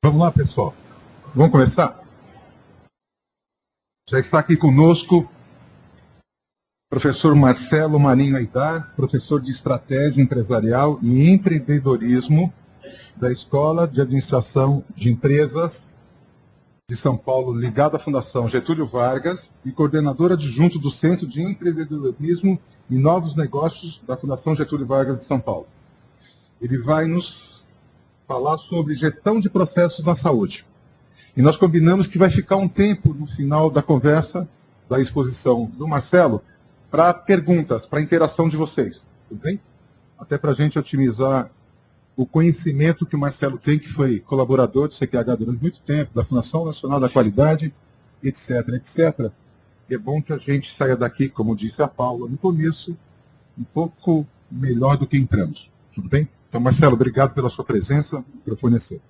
Vamos lá, pessoal. Vamos começar? Já está aqui conosco o professor Marcelo Marinho Aidar, professor de Estratégia Empresarial e Empreendedorismo da Escola de Administração de Empresas de São Paulo, ligado à Fundação Getúlio Vargas, e coordenador adjunto do Centro de Empreendedorismo e Novos Negócios da Fundação Getúlio Vargas de São Paulo. Ele vai nos falar sobre gestão de processos na saúde. E nós combinamos que vai ficar um tempo no final da conversa, da exposição do Marcelo, para perguntas, para interação de vocês. Tudo bem? Até para a gente otimizar o conhecimento que o Marcelo tem, que foi colaborador do CQH durante muito tempo, da Fundação Nacional da Qualidade, etc, etc. E é bom que a gente saia daqui, como disse a Paula no começo, um pouco melhor do que entramos. Tudo bem? Então, Marcelo, obrigado pela sua presença. O microfone é seu.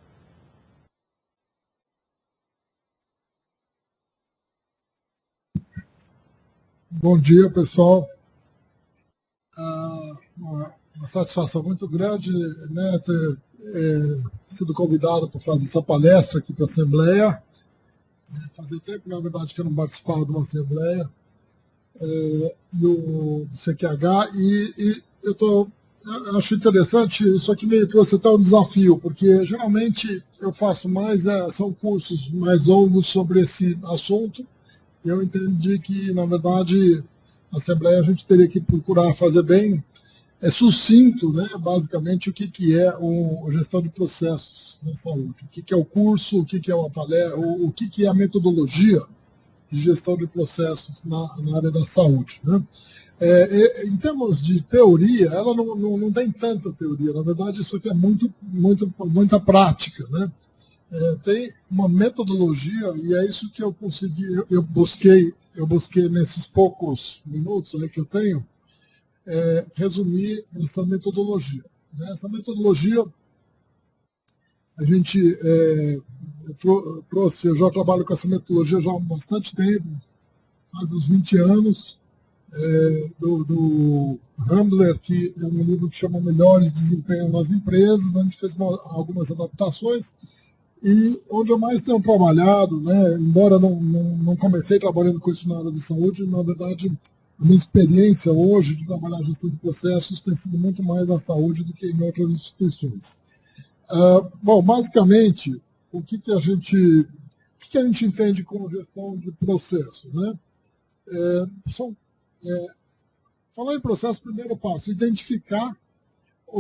Bom dia, pessoal. Uma satisfação muito grande, né, ter sido convidado para fazer essa palestra aqui para a Assembleia. Fazia tempo, na verdade, que eu não participava de uma Assembleia do CQH, e eu acho interessante, isso aqui meio que você está um desafio, porque geralmente eu faço mais, são cursos mais longos sobre esse assunto. Eu entendi que, na verdade, a Assembleia a gente teria que procurar fazer bem, sucinto, né, basicamente, o que é a gestão de processos na saúde, o que é o curso, o que é o que é a metodologia de gestão de processos na área da saúde. Né? Em termos de teoria, ela não tem tanta teoria, na verdade, isso aqui é muita prática, né? Tem uma metodologia, e é isso que eu consegui, eu busquei nesses poucos minutos aí que eu tenho, resumir essa metodologia. Né? Essa metodologia, a gente eu já trabalho com essa metodologia já há bastante tempo, faz uns 20 anos, do Handler, que é um livro que chama Melhores Desempenhos nas Empresas. A gente fez algumas adaptações, e onde eu mais tenho trabalhado, né, embora não comecei trabalhando com isso na área de saúde, na verdade, a minha experiência hoje de trabalhar gestão de processos tem sido muito mais na saúde do que em outras instituições. Bom, basicamente, o que a gente entende como gestão de processos? Né? Falar em processo, primeiro passo, identificar,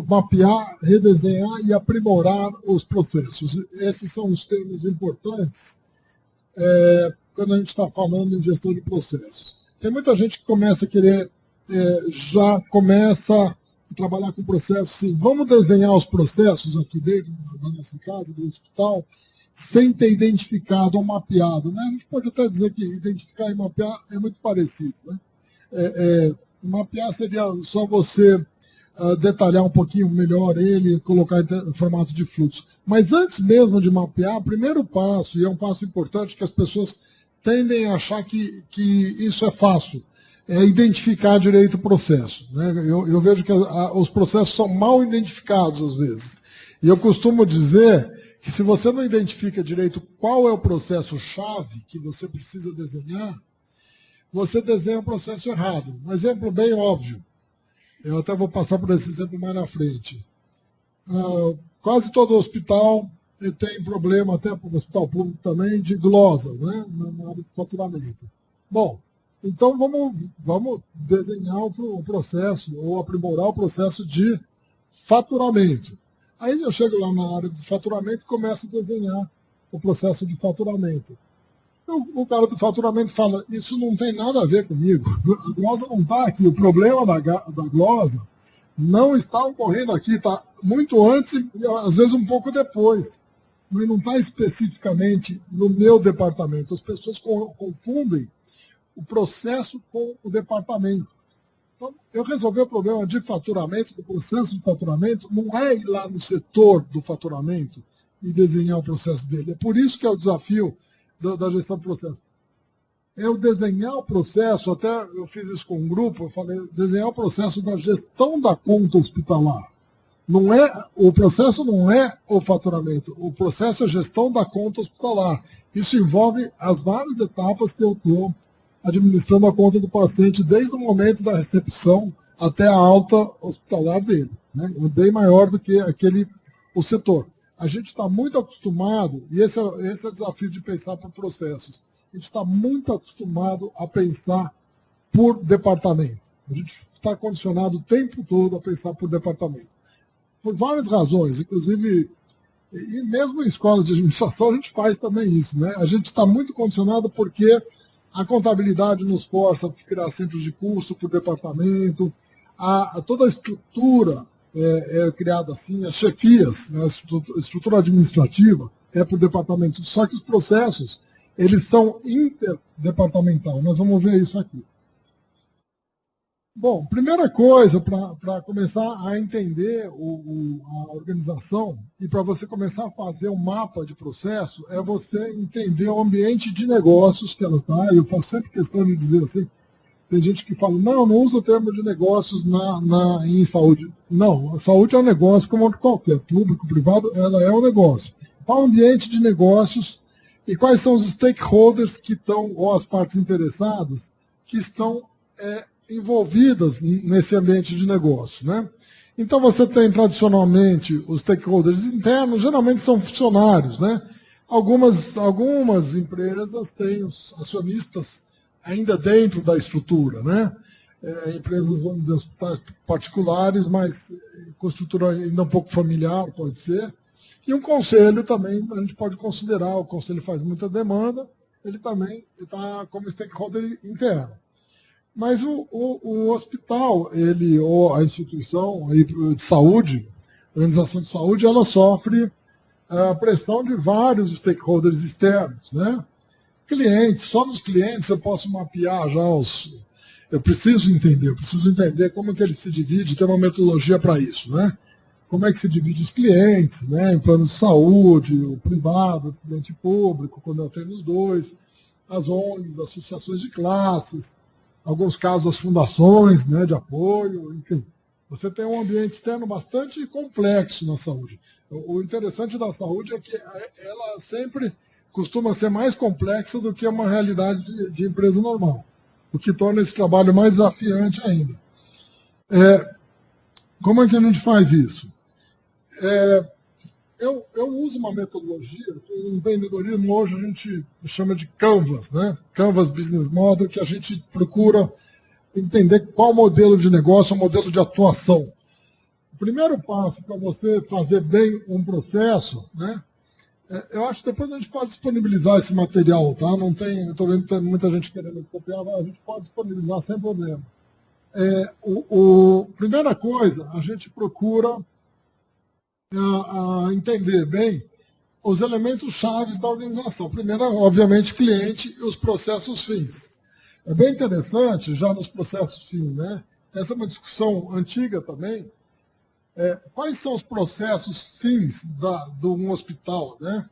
mapear, redesenhar e aprimorar os processos. Esses são os termos importantes quando a gente está falando em gestão de processos. Tem muita gente que começa a querer, já começa a trabalhar com processos, sim, vamos desenhar os processos aqui dentro da nossa casa, do hospital, sem ter identificado ou mapeado. Né? A gente pode até dizer que identificar e mapear é muito parecido. Né? Mapear seria só você detalhar um pouquinho melhor ele, colocar em formato de fluxo. Mas antes mesmo de mapear, o primeiro passo, e é um passo importante que as pessoas tendem a achar que isso é fácil, é identificar direito o processo. Né? Eu vejo que os processos são mal identificados às vezes. E eu costumo dizer que se você não identifica direito qual é o processo-chave que você precisa desenhar, você desenha o processo errado. Um exemplo bem óbvio. Eu até vou passar por esse exemplo mais na frente. Quase todo hospital tem problema, até para o hospital público também, de glosas, né, na área de faturamento. Bom, então vamos desenhar o processo, ou aprimorar o processo de faturamento. Aí eu chego lá na área de faturamento e começo a desenhar o processo de faturamento. O cara do faturamento fala, isso não tem nada a ver comigo, a glosa não está aqui, o problema da glosa não está ocorrendo aqui, está muito antes e às vezes um pouco depois, mas não está especificamente no meu departamento. As pessoas confundem o processo com o departamento. Então, eu resolver o problema de faturamento, do processo de faturamento, não é ir lá no setor do faturamento e desenhar o processo dele. É por isso que é o desafio da gestão do processo. eu desenhar o processo, até eu fiz isso com um grupo, eu falei, desenhar o processo da gestão da conta hospitalar. Não é, o processo não é o faturamento, o processo é a gestão da conta hospitalar. Isso envolve as várias etapas que eu estou administrando a conta do paciente, desde o momento da recepção até a alta hospitalar dele. Né? É bem maior do que o setor. A gente está muito acostumado, e esse é o desafio de pensar por processos, a gente está muito acostumado a pensar por departamento. A gente está condicionado o tempo todo a pensar por departamento. Por várias razões, inclusive, e mesmo em escolas de administração a gente faz também isso. Né? A gente está muito condicionado porque a contabilidade nos força a criar centros de custo por departamento, toda a estrutura é criada assim, as chefias, né, a estrutura administrativa é por departamento, só que os processos, eles são interdepartamental. Nós vamos ver isso aqui. Bom, primeira coisa para começar a entender a organização e para você começar a fazer um mapa de processo é você entender o ambiente de negócios que ela está. Eu faço sempre questão de dizer assim, tem gente que fala, não usa o termo de negócios em saúde. Não, a saúde é um negócio como outro qualquer, público, privado, ela é um negócio. Qual o ambiente de negócios e quais são os stakeholders que estão, ou as partes interessadas, que estão envolvidas nesse ambiente de negócio. Né? Então você tem tradicionalmente os stakeholders internos, geralmente são funcionários. Né? Algumas empresas têm os acionistas ainda dentro da estrutura, né? Empresas, vamos dizer, hospitais particulares, mas com estrutura ainda um pouco familiar, pode ser. E um conselho também, a gente pode considerar, o conselho faz muita demanda, ele também está como stakeholder interno. Mas o hospital, ou a instituição de saúde, a organização de saúde, ela sofre a pressão de vários stakeholders externos, né? Clientes, só nos clientes eu posso mapear já eu preciso entender como que ele se divide, ter uma metodologia para isso, né? Como é que se divide os clientes, né? Em planos de saúde, o privado, o cliente público, quando eu tenho os dois, as ONGs, associações de classes, alguns casos as fundações, né, de apoio, enfim. Você tem um ambiente externo bastante complexo na saúde. O interessante da saúde é que ela sempre costuma ser mais complexa do que uma realidade de empresa normal, o que torna esse trabalho mais desafiante ainda. Como é que a gente faz isso? Eu uso uma metodologia que em empreendedorismo hoje a gente chama de Canvas, né? Canvas Business Model, que a gente procura entender qual modelo de negócio, modelo de atuação. O primeiro passo para você fazer bem um processo, né? Eu acho que depois a gente pode disponibilizar esse material, tá? Não tem, eu estou vendo que tem muita gente querendo copiar, mas a gente pode disponibilizar sem problema. Primeira coisa, a gente procura entender bem os elementos chaves da organização. Primeiro, obviamente, cliente e os processos fins. É bem interessante, já nos processos fins, né? Essa é uma discussão antiga também. Quais são os processos fins de um hospital, né?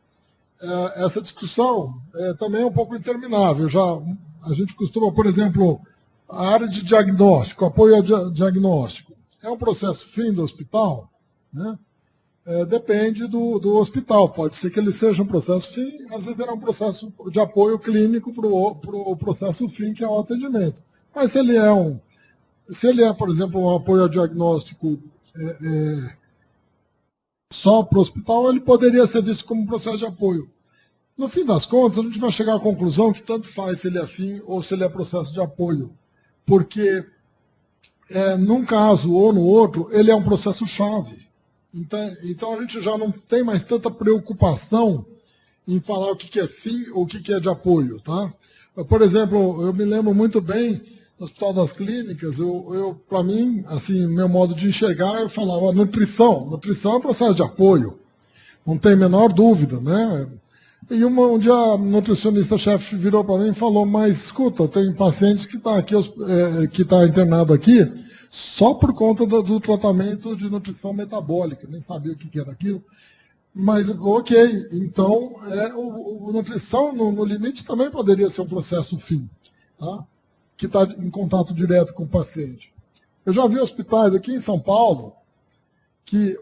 Essa discussão também é um pouco interminável. A gente costuma, por exemplo, a área de diagnóstico, apoio ao diagnóstico, é um processo fim do hospital, né? Depende do hospital. Pode ser que ele seja um processo fim, às vezes ele é um processo de apoio clínico para o processo fim, que é o atendimento. Mas se ele é, por exemplo, um apoio ao diagnóstico só para o hospital, ele poderia ser visto como um processo de apoio. No fim das contas, a gente vai chegar à conclusão que tanto faz se ele é fim ou se ele é processo de apoio. Porque, num caso ou no outro, ele é um processo-chave. Então, a gente já não tem mais tanta preocupação em falar o que é fim ou o que é de apoio. Tá? Por exemplo, eu me lembro muito bem, no Hospital das Clínicas, para mim, assim, meu modo de enxergar, eu falava, nutrição é um processo de apoio, não tem a menor dúvida, né? E um dia a nutricionista-chefe virou para mim e falou, mas escuta, tem pacientes que está internado aqui só por conta do tratamento de nutrição metabólica, nem sabia o que era aquilo. Mas, ok, então, nutrição, no limite, também poderia ser um processo fim. tá? Que está em contato direto com o paciente. Eu já vi hospitais aqui em São Paulo que,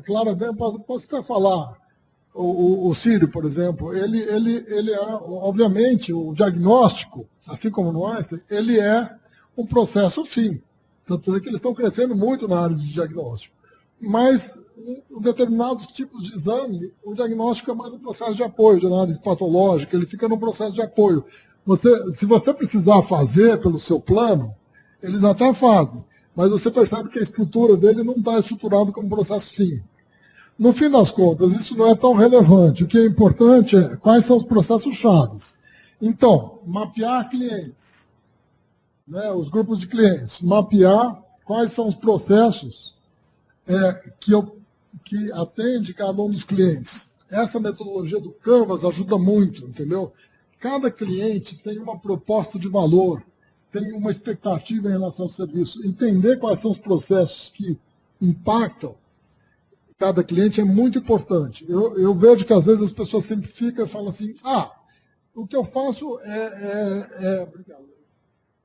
claramente, posso até falar, o Círio, por exemplo, ele é, obviamente, o diagnóstico, assim como no Einstein, ele é um processo fim. Tanto é que eles estão crescendo muito na área de diagnóstico. Mas, em determinados tipos de exame, o diagnóstico é mais um processo de apoio, de análise patológica, ele fica num processo de apoio. Se você precisar fazer pelo seu plano, eles até fazem, mas você percebe que a estrutura dele não está estruturada como processo fim. No fim das contas, isso não é tão relevante. O que é importante é quais são os processos chaves. Então, mapear clientes, né, os grupos de clientes, mapear quais são os processos que atende cada um dos clientes. Essa metodologia do Canvas ajuda muito, entendeu? Cada cliente tem uma proposta de valor, tem uma expectativa em relação ao serviço. Entender quais são os processos que impactam cada cliente é muito importante. Eu vejo que às vezes as pessoas simplificam e falam assim, o que eu faço obrigado.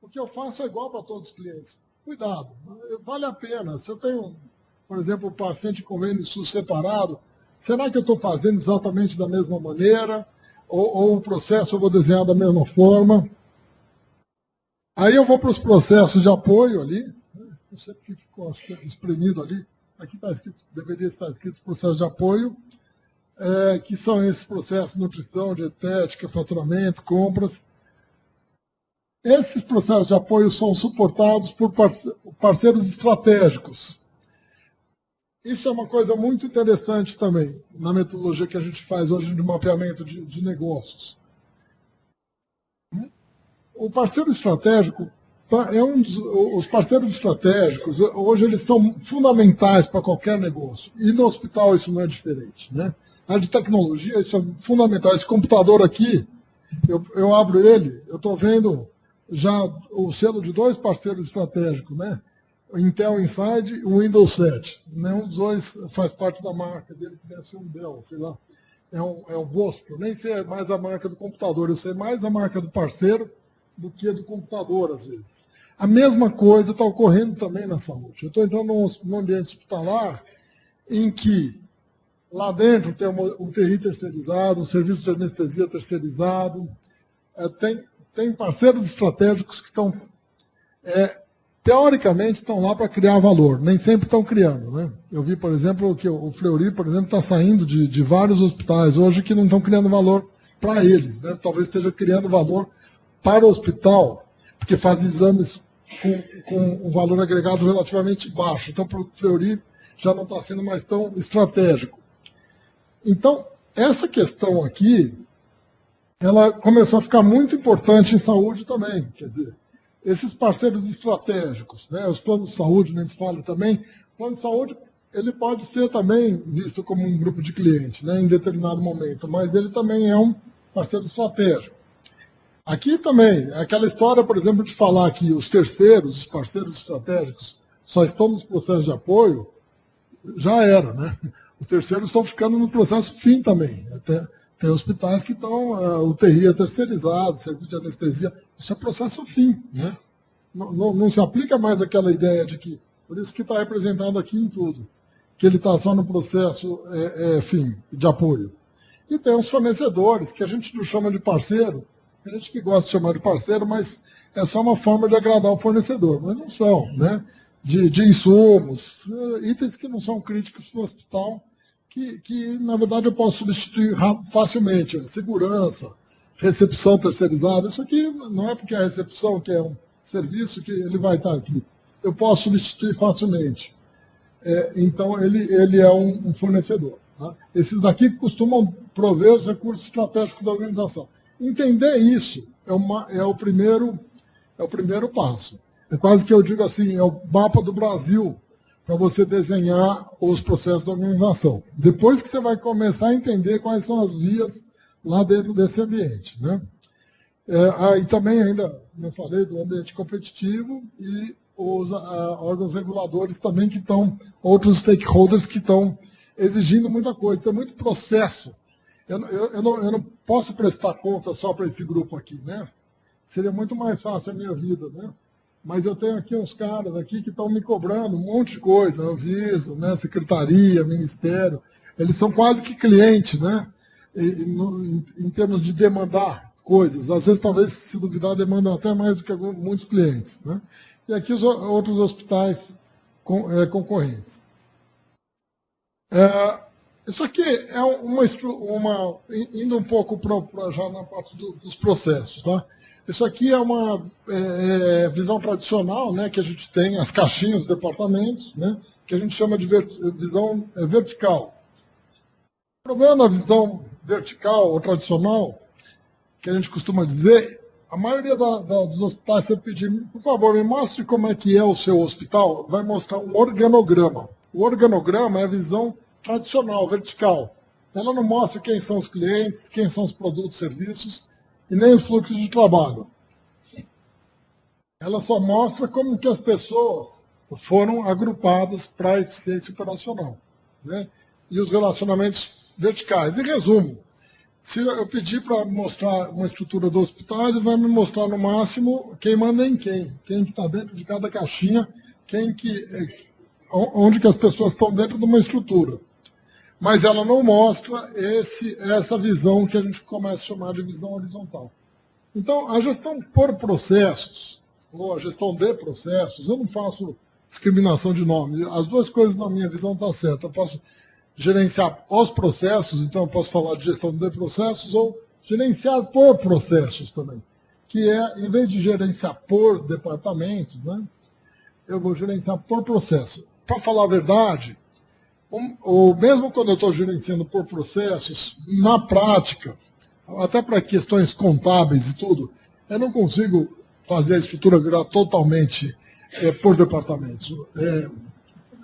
O que eu faço é igual para todos os clientes. Cuidado, vale a pena. Se eu tenho, por exemplo, um paciente com convênio SUS separado, será que eu estou fazendo exatamente da mesma maneira? Ou o processo eu vou desenhar da mesma forma? Aí eu vou para os processos de apoio ali, não sei porque ficou espremido ali, aqui está escrito, deveria estar escrito processo de apoio, que são esses processos de nutrição, dietética, faturamento, compras. Esses processos de apoio são suportados por parceiros estratégicos. Isso é uma coisa muito interessante também, na metodologia que a gente faz hoje de mapeamento de negócios. O parceiro estratégico os parceiros estratégicos, hoje, eles são fundamentais para qualquer negócio. E no hospital isso não é diferente, né? Na área de tecnologia, isso é fundamental. Esse computador aqui, eu abro ele, eu estou vendo já o selo de 2 parceiros estratégicos, né? O Intel Inside e o Windows 7. Nenhum dos dois faz parte da marca dele, que deve ser um Dell, sei lá. É um Vostro. Nem sei mais a marca do computador, eu sei mais a marca do parceiro do que do computador, às vezes. A mesma coisa está ocorrendo também na saúde. Eu estou entrando num ambiente hospitalar em que lá dentro tem um UTI terceirizado, um serviço de anestesia terceirizado, tem parceiros estratégicos que estão, teoricamente, estão lá para criar valor. Nem sempre estão criando, né? Eu vi, por exemplo, que o Fleury, por exemplo, está saindo de vários hospitais hoje que não estão criando valor para eles, né? Talvez esteja criando valor para o hospital, porque faz exames com um valor agregado relativamente baixo. Então, para o Fleury, já não está sendo mais tão estratégico. Então, essa questão aqui, ela começou a ficar muito importante em saúde também. Quer dizer, esses parceiros estratégicos, né, os planos de saúde, nem se fala também, o plano de saúde, ele pode ser também visto como um grupo de clientes, né, em determinado momento, mas ele também é um parceiro estratégico. Aqui também, aquela história, por exemplo, de falar que os terceiros, os parceiros estratégicos, só estão nos processos de apoio, já era, né? Os terceiros estão ficando no processo fim também. Tem hospitais que estão, UTI é terceirizado, serviço de anestesia, isso é processo fim, né? Não se aplica mais aquela ideia de que, por isso que está representado aqui em tudo, que ele está só no processo fim, de apoio. E tem os fornecedores, que a gente não chama de parceiro, tem gente que gosta de chamar de parceiro, mas é só uma forma de agradar o fornecedor, mas não são, né? De insumos, itens que não são críticos para o hospital, que, na verdade, eu posso substituir facilmente. Segurança, recepção terceirizada, isso aqui não é porque a recepção, que é um serviço, que ele vai estar aqui. Eu posso substituir facilmente. Então, ele é um fornecedor. Tá? Esses daqui costumam prover os recursos estratégicos da organização. Entender isso é o primeiro passo. É quase que eu digo assim, é o mapa do Brasil para você desenhar os processos da organização. Depois que você vai começar a entender quais são as vias lá dentro desse ambiente, né? Aí também ainda, não falei, do ambiente competitivo e os órgãos reguladores também que estão, outros stakeholders que estão exigindo muita coisa, tem muito processo. Eu não posso prestar conta só para esse grupo aqui, né? seria muito mais fácil a minha vida, né? Mas eu tenho aqui uns caras aqui que estão me cobrando um monte de coisa, Anvisa, né, secretaria, ministério, eles são quase que clientes, né? Em termos de demandar coisas. Às vezes, talvez, se duvidar, demandam até mais do que muitos clientes, né? E aqui os outros hospitais concorrentes. Isso aqui é indo um pouco já na parte dos processos, tá? Isso aqui é uma visão tradicional, né, que a gente tem, as caixinhas dos departamentos, né, que a gente chama de visão vertical. O problema da visão vertical ou tradicional, que a gente costuma dizer, a maioria dos hospitais, você pedir, por favor, me mostre como é que é o seu hospital, vai mostrar um organograma. O organograma é a visão tradicional, vertical. Ela não mostra quem são os clientes, quem são os produtos e serviços, e nem os fluxos de trabalho. Ela só mostra como que as pessoas foram agrupadas para a eficiência operacional, né? E os relacionamentos verticais. Em resumo, se eu pedir para mostrar uma estrutura do hospital, ele vai me mostrar no máximo quem manda em quem está dentro de cada caixinha, onde que as pessoas estão dentro de uma estrutura. Mas ela não mostra essa visão que a gente começa a chamar de visão horizontal. Então, a gestão por processos, ou a gestão de processos, eu não faço discriminação de nome. As duas coisas, na minha visão, estão certas. Eu posso gerenciar os processos, então eu posso falar de gestão de processos, ou gerenciar por processos também, que é, em vez de gerenciar por departamentos, né, eu vou gerenciar por processo. Para falar a verdade, ou mesmo quando eu estou gerenciando por processos, na prática, até para questões contábeis e tudo, eu não consigo fazer a estrutura virar totalmente por departamentos.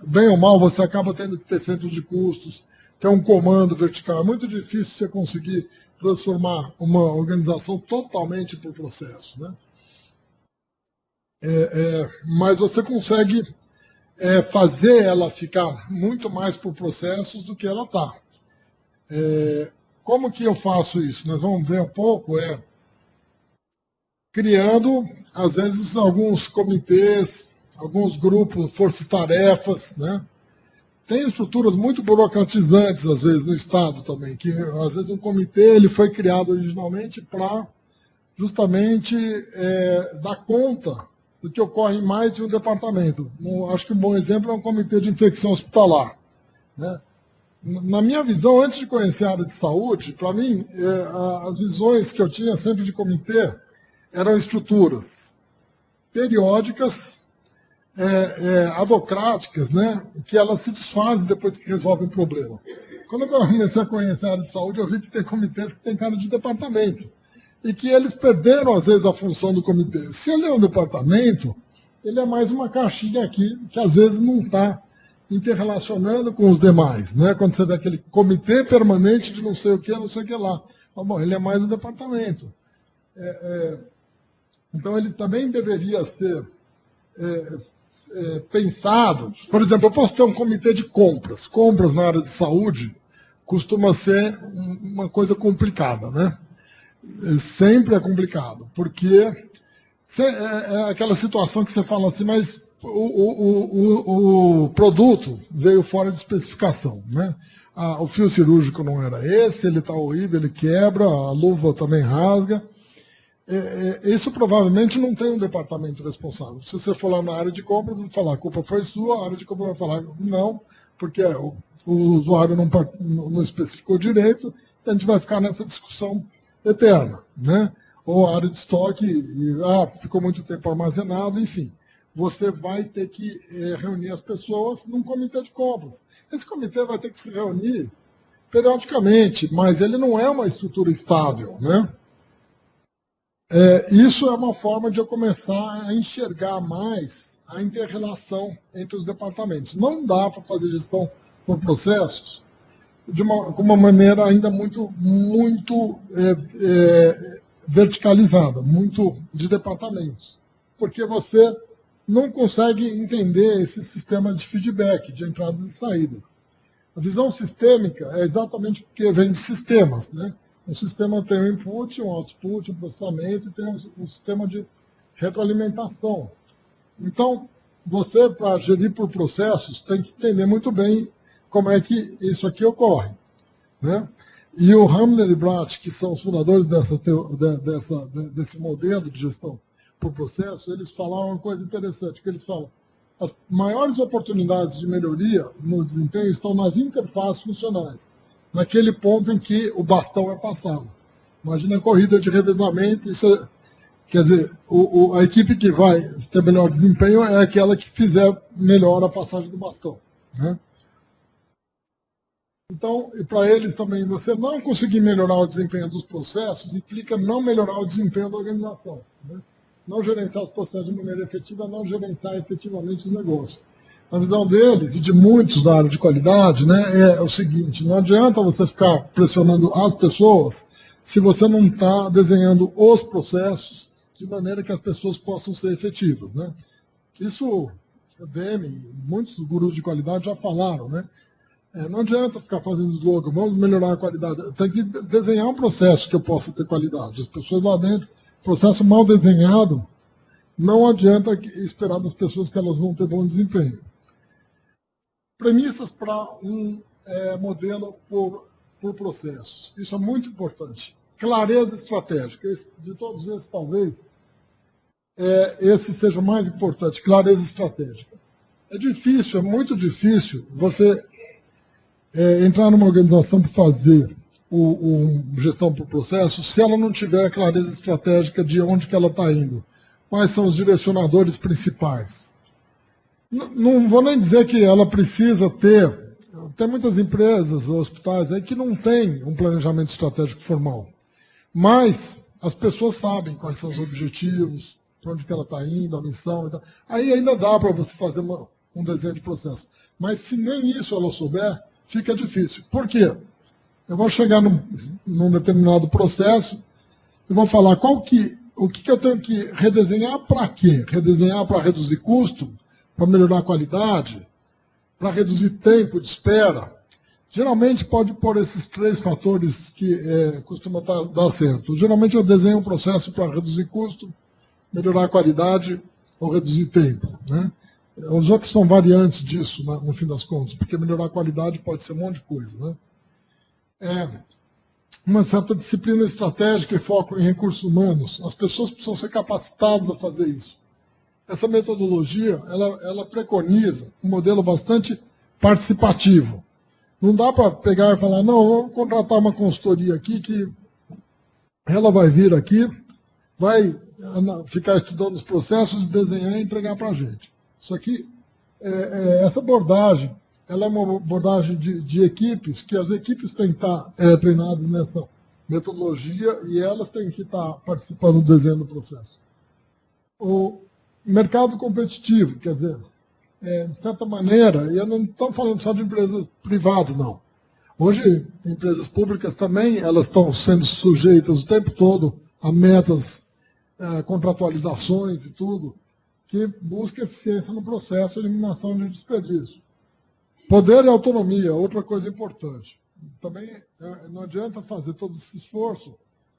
Bem ou mal, você acaba tendo que ter centros de custos, ter um comando vertical. É muito difícil você conseguir transformar uma organização totalmente por processo, né? Mas você consegue fazer ela ficar muito mais por processos do que ela está. Como que eu faço isso? Nós vamos ver um pouco, criando, às vezes, alguns comitês, alguns grupos, forças-tarefas, né? Tem estruturas muito burocratizantes, às vezes, no Estado também, que, às vezes, um comitê ele foi criado originalmente para, justamente, dar conta do que ocorre em mais de um departamento. Acho que um bom exemplo é um comitê de infecção hospitalar, né? Na minha visão, antes de conhecer a área de saúde, para mim, as visões que eu tinha sempre de comitê eram estruturas periódicas, adocráticas, né, que elas se desfazem depois que resolvem o problema. Quando eu comecei a conhecer a área de saúde, eu vi que tem comitês que têm cara de departamento e que eles perderam, às vezes, a função do comitê. Se ele é um departamento, ele é mais uma caixinha aqui, que às vezes não está interrelacionando com os demais, né? Quando você vê aquele comitê permanente de não sei o que lá. Bom, ele é mais um departamento. Então, ele também deveria ser pensado. Por exemplo, eu posso ter um comitê de compras. Compras na área de saúde costuma ser uma coisa complicada, né? Sempre é complicado, porque é aquela situação que você fala assim, mas o produto veio fora de especificação, né? O fio cirúrgico não era esse, ele está horrível, ele quebra, a luva também rasga. Isso provavelmente não tem um departamento responsável. Se você for lá na área de compras, vai falar, a culpa foi sua, a área de compras vai falar, não, porque o usuário não especificou direito, a gente vai ficar nessa discussão eterna, né? Ou a área de estoque, ficou muito tempo armazenado, enfim. Você vai ter que reunir as pessoas num comitê de compras. Esse comitê vai ter que se reunir periodicamente, mas ele não é uma estrutura estável, né? Isso é uma forma de eu começar a enxergar mais a inter-relação entre os departamentos. Não dá para fazer gestão por processos com uma maneira ainda muito verticalizada, muito de departamentos, porque você não consegue entender esses sistemas de feedback, de entradas e saídas. A visão sistêmica é exatamente porque vem de sistemas, né? Um sistema tem um input, um output, um processamento e tem um sistema de retroalimentação. Então, você, para gerir por processos, tem que entender muito bem como é que isso aqui ocorre, né? E o Hamler e Bratt, que são os fundadores desse modelo de gestão por processo, eles falaram uma coisa interessante, que eles falam, as maiores oportunidades de melhoria no desempenho estão nas interfaces funcionais, naquele ponto em que o bastão é passado. Imagina a corrida de revezamento, isso quer dizer, a equipe que vai ter melhor desempenho é aquela que fizer melhor a passagem do bastão, né? Então, e para eles também, você não conseguir melhorar o desempenho dos processos implica não melhorar o desempenho da organização, né? Não gerenciar os processos de maneira efetiva, não gerenciar efetivamente os negócios. A visão deles, e de muitos da área de qualidade, né, é o seguinte, não adianta você ficar pressionando as pessoas se você não está desenhando os processos de maneira que as pessoas possam ser efetivas, né? Isso, o Deming, muitos gurus de qualidade já falaram, né? Não adianta ficar fazendo slogan, vamos melhorar a qualidade. Tem que desenhar um processo que eu possa ter qualidade. As pessoas lá dentro, processo mal desenhado, não adianta esperar das pessoas que elas vão ter bom desempenho. Premissas para um modelo por processos. Isso é muito importante. Clareza estratégica. De todos esses, talvez, esse seja o mais importante, clareza estratégica. É difícil, é muito difícil você entrar numa organização para fazer gestão por processo se ela não tiver clareza estratégica de onde que ela está indo. Quais são os direcionadores principais. Não vou nem dizer que ela precisa ter... Tem muitas empresas, hospitais aí que não têm um planejamento estratégico formal. Mas as pessoas sabem quais são os objetivos, para onde que ela está indo, a missão e tal. Aí ainda dá para você fazer um desenho de processo. Mas se nem isso ela souber, fica difícil. Por quê? Eu vou chegar num determinado processo e vou falar o que eu tenho que redesenhar para quê? Redesenhar para reduzir custo, para melhorar a qualidade, para reduzir tempo de espera. Geralmente pode pôr esses 3 fatores que costuma dar certo. Geralmente eu desenho um processo para reduzir custo, melhorar a qualidade ou reduzir tempo, né? Os outros são variantes disso, no fim das contas, porque melhorar a qualidade pode ser um monte de coisa, né? Uma certa disciplina estratégica e foco em recursos humanos. As pessoas precisam ser capacitadas a fazer isso. Essa metodologia, ela preconiza um modelo bastante participativo. Não dá para pegar e falar, não, vou contratar uma consultoria aqui que ela vai vir aqui, vai ficar estudando os processos, desenhar e entregar para a gente. Isso aqui, essa abordagem, ela é uma abordagem de equipes, que as equipes têm que estar treinadas nessa metodologia e elas têm que estar participando do desenho do processo. O mercado competitivo, quer dizer, de certa maneira, e eu não estou falando só de empresas privadas, não. Hoje, empresas públicas também, elas estão sendo sujeitas o tempo todo a metas, contratualizações e tudo, que busca eficiência no processo de eliminação de desperdício. Poder e autonomia, outra coisa importante. Também não adianta fazer todo esse esforço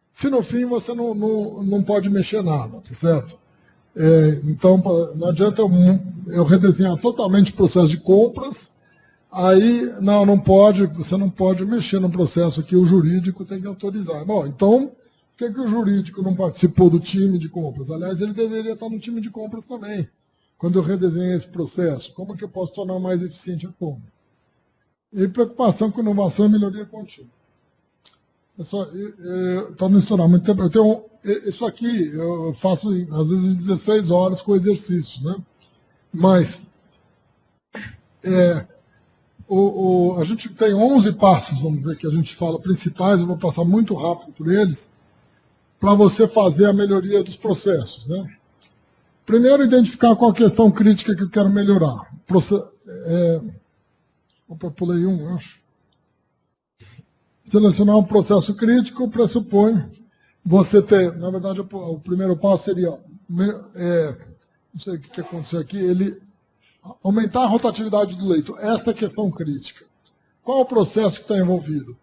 se no fim você não pode mexer nada, tá certo? Então, não adianta eu redesenhar totalmente o processo de compras, aí não pode, você não pode mexer no processo que o jurídico tem que autorizar. Bom, então, por que o jurídico não participou do time de compras? Aliás, ele deveria estar no time de compras também, quando eu redesenhei esse processo. Como é que eu posso tornar mais eficiente a compra? E preocupação com inovação e melhoria contínua. Para não estourar muito tempo, eu tenho isso aqui, eu faço às vezes 16 horas com exercício, né? Mas a gente tem 11 passos, vamos dizer, que a gente fala principais, eu vou passar muito rápido por eles, para você fazer a melhoria dos processos, né? Primeiro, identificar qual a questão crítica que eu quero melhorar. Opa, pulei um, acho. Selecionar um processo crítico pressupõe você ter, na verdade, o primeiro passo seria, não sei o que aconteceu aqui, ele aumentar a rotatividade do leito. Esta é a questão crítica. Qual o processo que está envolvido?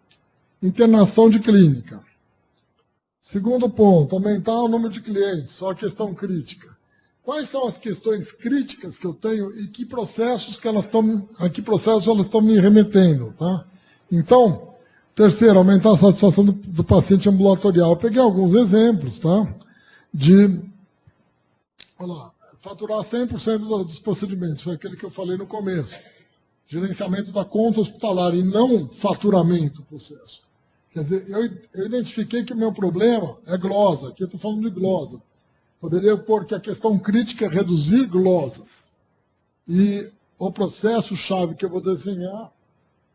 Internação de clínica. Segundo ponto, aumentar o número de clientes, só a questão crítica. Quais são as questões críticas que eu tenho e que processos que elas estão, a que processos elas estão me remetendo, tá? Então, terceiro, aumentar a satisfação do paciente ambulatorial. Eu peguei alguns exemplos, tá? De, olha lá, faturar 100% dos procedimentos, foi aquele que eu falei no começo. Gerenciamento da conta hospitalar e não faturamento do processo. Quer dizer, eu identifiquei que o meu problema é glosa, aqui eu estou falando de glosa. Poderia pôr que a questão crítica é reduzir glosas. E o processo-chave que eu vou desenhar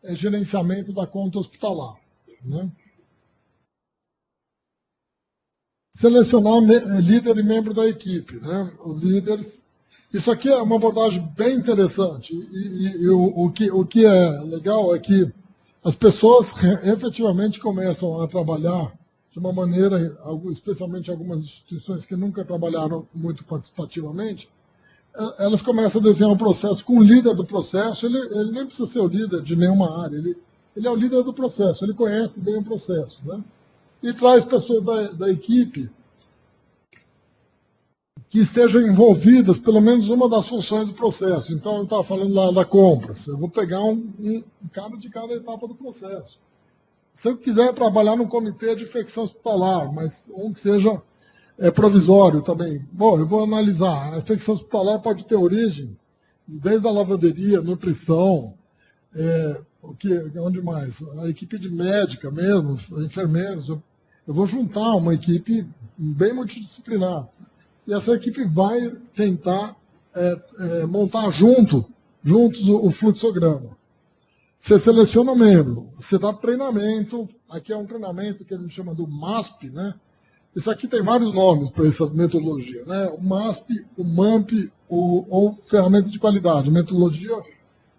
é gerenciamento da conta hospitalar. Né? Selecionar líder e membro da equipe. Né? Os líderes. Isso aqui é uma abordagem bem interessante. E o que é legal é que as pessoas efetivamente começam a trabalhar de uma maneira, especialmente algumas instituições que nunca trabalharam muito participativamente, elas começam a desenhar um processo com o líder do processo. Ele nem precisa ser o líder de nenhuma área, ele é o líder do processo, ele conhece bem o processo. Né? E traz pessoas da equipe que estejam envolvidas, pelo menos uma das funções do processo. Então, eu estava falando lá da compras, eu vou pegar um cara de cada etapa do processo. Se eu quiser trabalhar no comitê de infecção hospitalar, mas um que seja provisório também. Bom, eu vou analisar. A infecção hospitalar pode ter origem desde a lavanderia, nutrição, onde mais? A equipe de médica mesmo, enfermeiros. Eu vou juntar uma equipe bem multidisciplinar. E essa equipe vai tentar montar juntos o fluxograma. Você seleciona o membro, você dá treinamento, aqui é um treinamento que a gente chama do MASP, né? Isso aqui tem vários nomes para essa metodologia, né? O MASP, o MAMP, ou ferramenta de qualidade, metodologia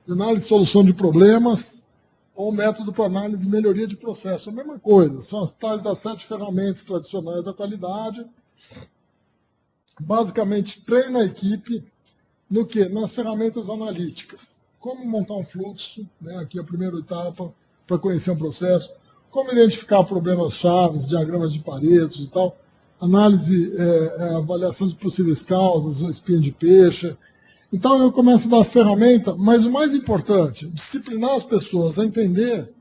de análise e solução de problemas, ou método para análise e melhoria de processo. A mesma coisa, são as tais das 7 ferramentas tradicionais da qualidade. Basicamente, treina a equipe no quê? Nas ferramentas analíticas. Como montar um fluxo, né? Aqui é a primeira etapa, para conhecer um processo. Como identificar problemas chaves, diagramas de Pareto e tal. Análise, avaliação de possíveis causas, espinha de peixe. Então, eu começo a dar ferramenta, mas o mais importante, disciplinar as pessoas a entender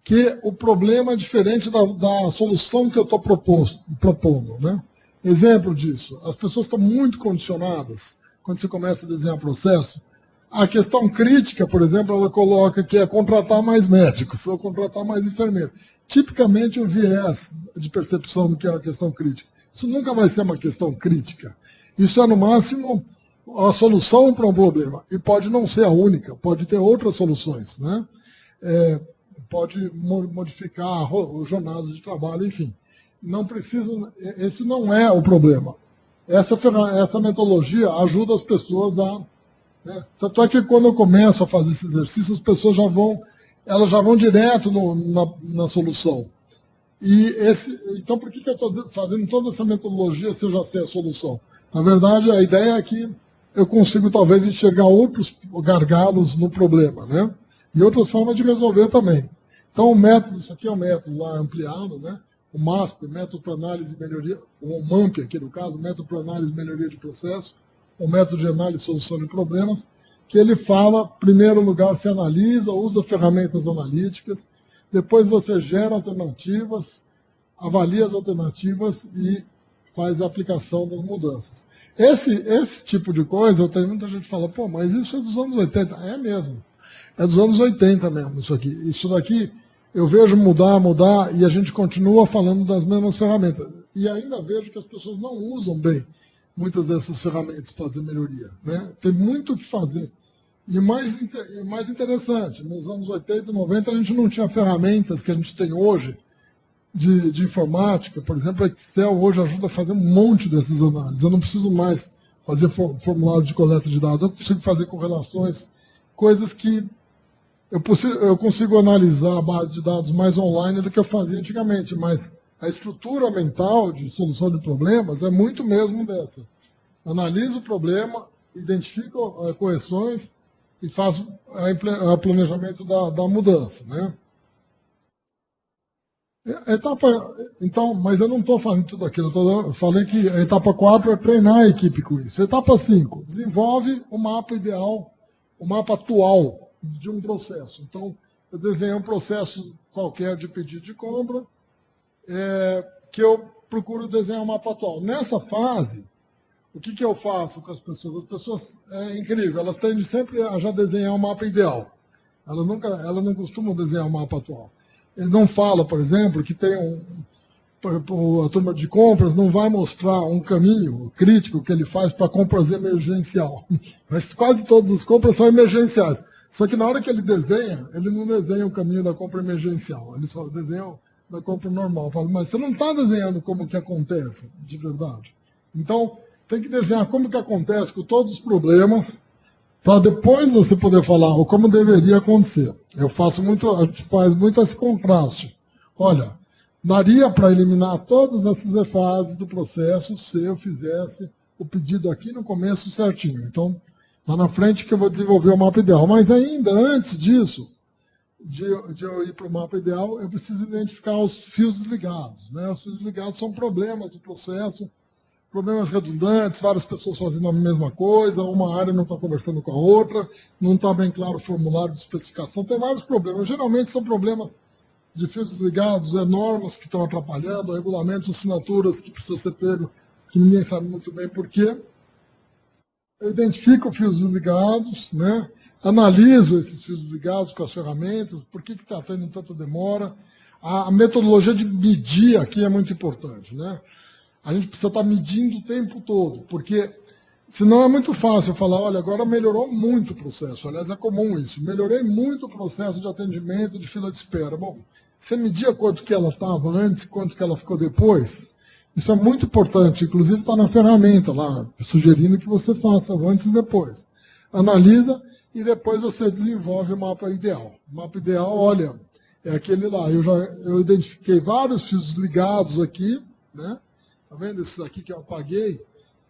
que o problema é diferente da solução que eu estou propondo. Né? Exemplo disso, as pessoas estão muito condicionadas, quando você começa a desenhar processo. A questão crítica, por exemplo, ela coloca que é contratar mais médicos ou contratar mais enfermeiros. Tipicamente um viés de percepção do que é a questão crítica. Isso nunca vai ser uma questão crítica. Isso é, no máximo, a solução para um problema. E pode não ser a única, pode ter outras soluções. Né? Pode modificar jornadas de trabalho, enfim. Não precisa, esse não é o problema. Essa metodologia ajuda as pessoas a... Tanto é que quando eu começo a fazer esse exercício, as pessoas já vão direto na solução. Então, por que eu estou fazendo toda essa metodologia se eu já sei a solução? Na verdade, a ideia é que eu consigo, talvez, enxergar outros gargalos no problema, né? E outras formas de resolver também. Então, o método, isso aqui é um método lá ampliado, né? O MASP, método para análise e melhoria, o MAMP aqui no caso, método para análise e melhoria de processo, o método de análise e solução de problemas, que ele fala, em primeiro lugar, se analisa, usa ferramentas analíticas, depois você gera alternativas, avalia as alternativas e faz a aplicação das mudanças. Esse tipo de coisa, tem muita gente que fala, pô, mas isso é dos anos 80. É mesmo. É dos anos 80 mesmo, isso aqui. Isso daqui eu vejo mudar, e a gente continua falando das mesmas ferramentas. E ainda vejo que as pessoas não usam bem muitas dessas ferramentas para fazer melhoria. Né? Tem muito o que fazer. E mais interessante, nos anos 80 e 90 a gente não tinha ferramentas que a gente tem hoje de informática. Por exemplo, a Excel hoje ajuda a fazer um monte dessas análises. Eu não preciso mais fazer formulário de coleta de dados, eu consigo fazer correlações, coisas que eu consigo analisar a base de dados mais online do que eu fazia antigamente, mas a estrutura mental de solução de problemas é muito mesmo dessa. Analisa o problema, identifica correções e faz o planejamento da mudança. Né? Então, mas eu não estou falando tudo aquilo. Eu falei que a etapa 4 é treinar a equipe com isso. Etapa 5, desenvolve o mapa ideal, o mapa atual de um processo. Então, eu desenhei um processo qualquer de pedido de compra, que eu procuro desenhar um mapa atual. Nessa fase, o que eu faço com as pessoas? As pessoas, é incrível, elas tendem sempre a já desenhar um mapa ideal. Elas não costumam desenhar um mapa atual. Eles não falam, por exemplo, que tem a turma de compras não vai mostrar um caminho crítico que ele faz para compras emergencial. Mas quase todas as compras são emergenciais. Só que na hora que ele desenha, ele não desenha o caminho da compra emergencial. Ele só desenha da compra normal. Mas você não está desenhando como que acontece, de verdade. Então, tem que desenhar como que acontece com todos os problemas, para depois você poder falar o como deveria acontecer. A gente faz muito esse contraste. Olha, daria para eliminar todas essas fases do processo se eu fizesse o pedido aqui no começo certinho. Então, lá na frente que eu vou desenvolver o mapa ideal. Mas ainda antes disso, de eu ir para o mapa ideal, eu preciso identificar os fios desligados. Né? Os fios desligados são problemas do processo, problemas redundantes, várias pessoas fazendo a mesma coisa, uma área não está conversando com a outra, não está bem claro o formulário de especificação, tem vários problemas. Geralmente são problemas de fios desligados, normas que estão atrapalhando, regulamentos, assinaturas que precisam ser pego, que ninguém sabe muito bem por quê. Eu identifico fios desligados, né? Analiso esses fios desligados com as ferramentas, por que está tendo tanta demora. A metodologia de medir aqui é muito importante, né? A gente precisa estar medindo o tempo todo, porque senão é muito fácil eu falar, olha, agora melhorou muito o processo. Aliás, é comum isso. Melhorei muito o processo de atendimento, de fila de espera. Bom, você media quanto que ela estava antes, quanto que ela ficou depois? Isso é muito importante. Inclusive está na ferramenta lá, sugerindo que você faça antes e depois. Analisa e depois você desenvolve o mapa ideal. O mapa ideal, olha, é aquele lá. Eu identifiquei vários fios desligados aqui, né? Está vendo esses aqui que eu apaguei?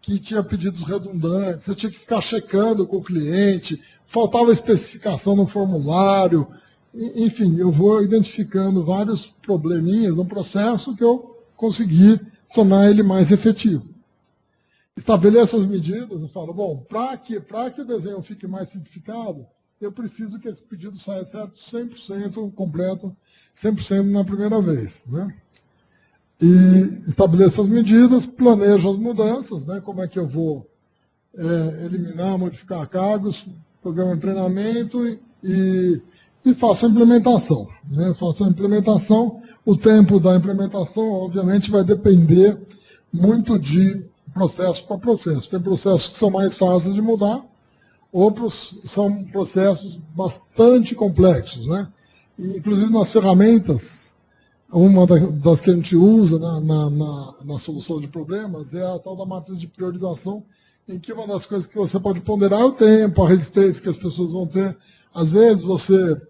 Que tinha pedidos redundantes, eu tinha que ficar checando com o cliente, faltava especificação no formulário. Enfim, eu vou identificando vários probleminhas no processo que eu consegui tornar ele mais efetivo. Estabeleço as medidas e falo, bom, para que o desenho fique mais simplificado, eu preciso que esse pedido saia certo 100% completo, 100% na primeira vez, né? E estabeleço as medidas, planejo as mudanças, né? Como é que eu vou eliminar, modificar cargos, programa de treinamento e faço a implementação. Né? Faço a implementação, o tempo da implementação, obviamente, vai depender muito de processo para processo. Tem processos que são mais fáceis de mudar, outros são processos bastante complexos. Né? E, inclusive, nas ferramentas, uma das que a gente usa na solução de problemas é a tal da matriz de priorização, em que uma das coisas que você pode ponderar é o tempo, a resistência que as pessoas vão ter. Às vezes você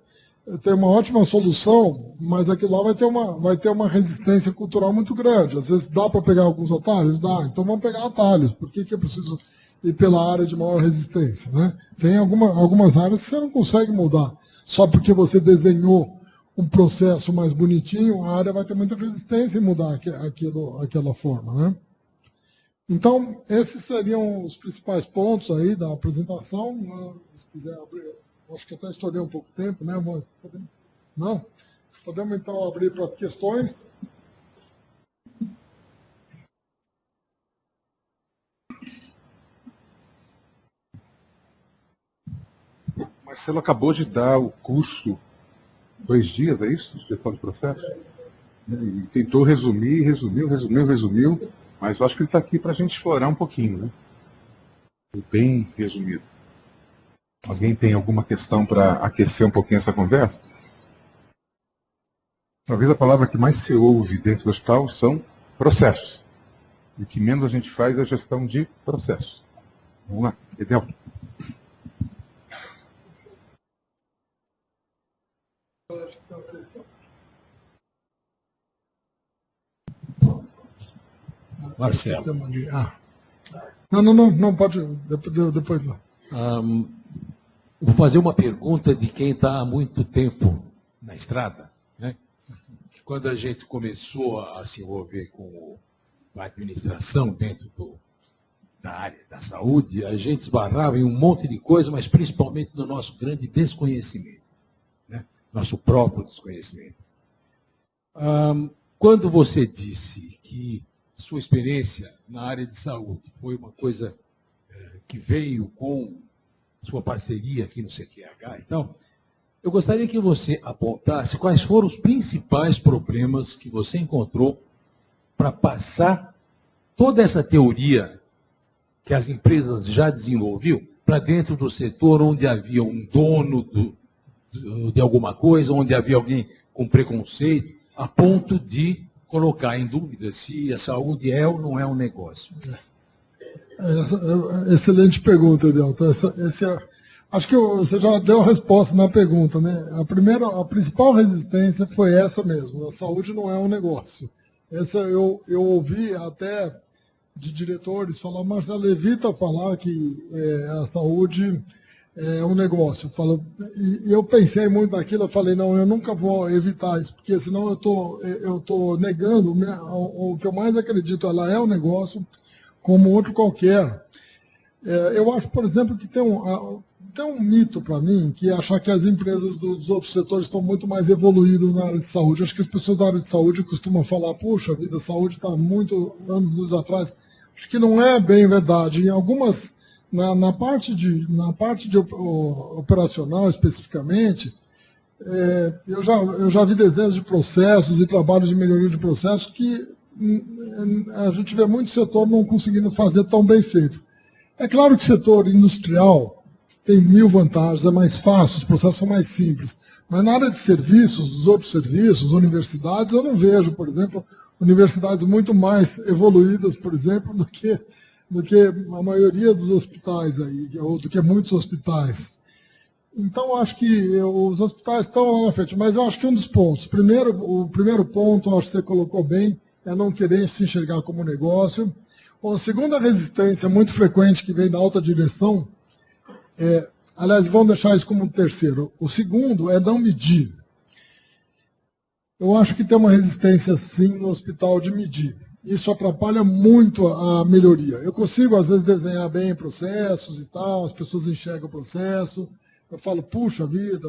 tem uma ótima solução, mas aquilo lá vai ter uma resistência cultural muito grande. Às vezes dá para pegar alguns atalhos? Dá. Então vamos pegar atalhos. Por que eu preciso ir pela área de maior resistência? Né? Tem algumas áreas que você não consegue mudar. Só porque você desenhou um processo mais bonitinho, a área vai ter muita resistência em mudar aquela forma. Né? Então, esses seriam os principais pontos aí da apresentação. Se quiser abrir, acho que até estourei um pouco de tempo, né? Não? Podemos então abrir para as questões. Marcelo acabou de dar o curso 2 dias, é isso? De gestão de processo? E tentou resumiu, mas eu acho que ele está aqui para a gente explorar um pouquinho, né? Bem resumido. Alguém tem alguma questão para aquecer um pouquinho essa conversa? Talvez a palavra que mais se ouve dentro do hospital são processos. E o que menos a gente faz é a gestão de processos. Vamos lá, Edel. Marcelo. Não, pode, depois não. Vou fazer uma pergunta de quem está há muito tempo na estrada. Né? quando a gente começou a se envolver com a administração dentro da área da saúde, a gente esbarrava em um monte de coisa, mas principalmente no nosso grande desconhecimento, né? Nosso próprio desconhecimento. Quando você disse que sua experiência na área de saúde foi uma coisa que veio com sua parceria aqui no CQH e tal, eu gostaria que você apontasse quais foram os principais problemas que você encontrou para passar toda essa teoria que as empresas já desenvolviam para dentro do setor onde havia um dono de alguma coisa, onde havia alguém com preconceito, a ponto de colocar em dúvida se a saúde é ou não é um negócio. Excelente pergunta, Edelton. Acho que você já deu a resposta na pergunta, né? A principal resistência foi essa mesmo. A saúde não é um negócio. Essa eu ouvi até de diretores falar, Marcelo, evita falar que a saúde é um negócio. E eu pensei muito naquilo, eu falei, não, eu nunca vou evitar isso, porque senão eu tô negando o que eu mais acredito, ela é um negócio como outro qualquer. Eu acho, por exemplo, que tem um mito para mim, que é achar que as empresas dos outros setores estão muito mais evoluídas na área de saúde. Acho que as pessoas da área de saúde costumam falar, puxa vida, a saúde está muitos anos atrás. Acho que não é bem verdade. Em algumas, na parte de operacional especificamente, eu já vi dezenas de processos e trabalhos de melhoria de processos que a gente vê muito setor não conseguindo fazer tão bem feito. É claro que o setor industrial tem 1000 vantagens, é mais fácil, os processos são mais simples. Mas na área de serviços, os outros serviços, universidades, eu não vejo, por exemplo, universidades muito mais evoluídas, por exemplo, do que a maioria dos hospitais aí, ou do que muitos hospitais. Então, acho que os hospitais estão lá na frente, mas eu acho que um dos pontos, o primeiro ponto, acho que você colocou bem, é não querer se enxergar como negócio. A segunda resistência muito frequente que vem da alta direção, aliás, vamos deixar isso como um terceiro. O segundo é não medir. Eu acho que tem uma resistência, sim, no hospital de medir. Isso atrapalha muito a melhoria. Eu consigo, às vezes, desenhar bem processos e tal, as pessoas enxergam o processo, eu falo, puxa vida,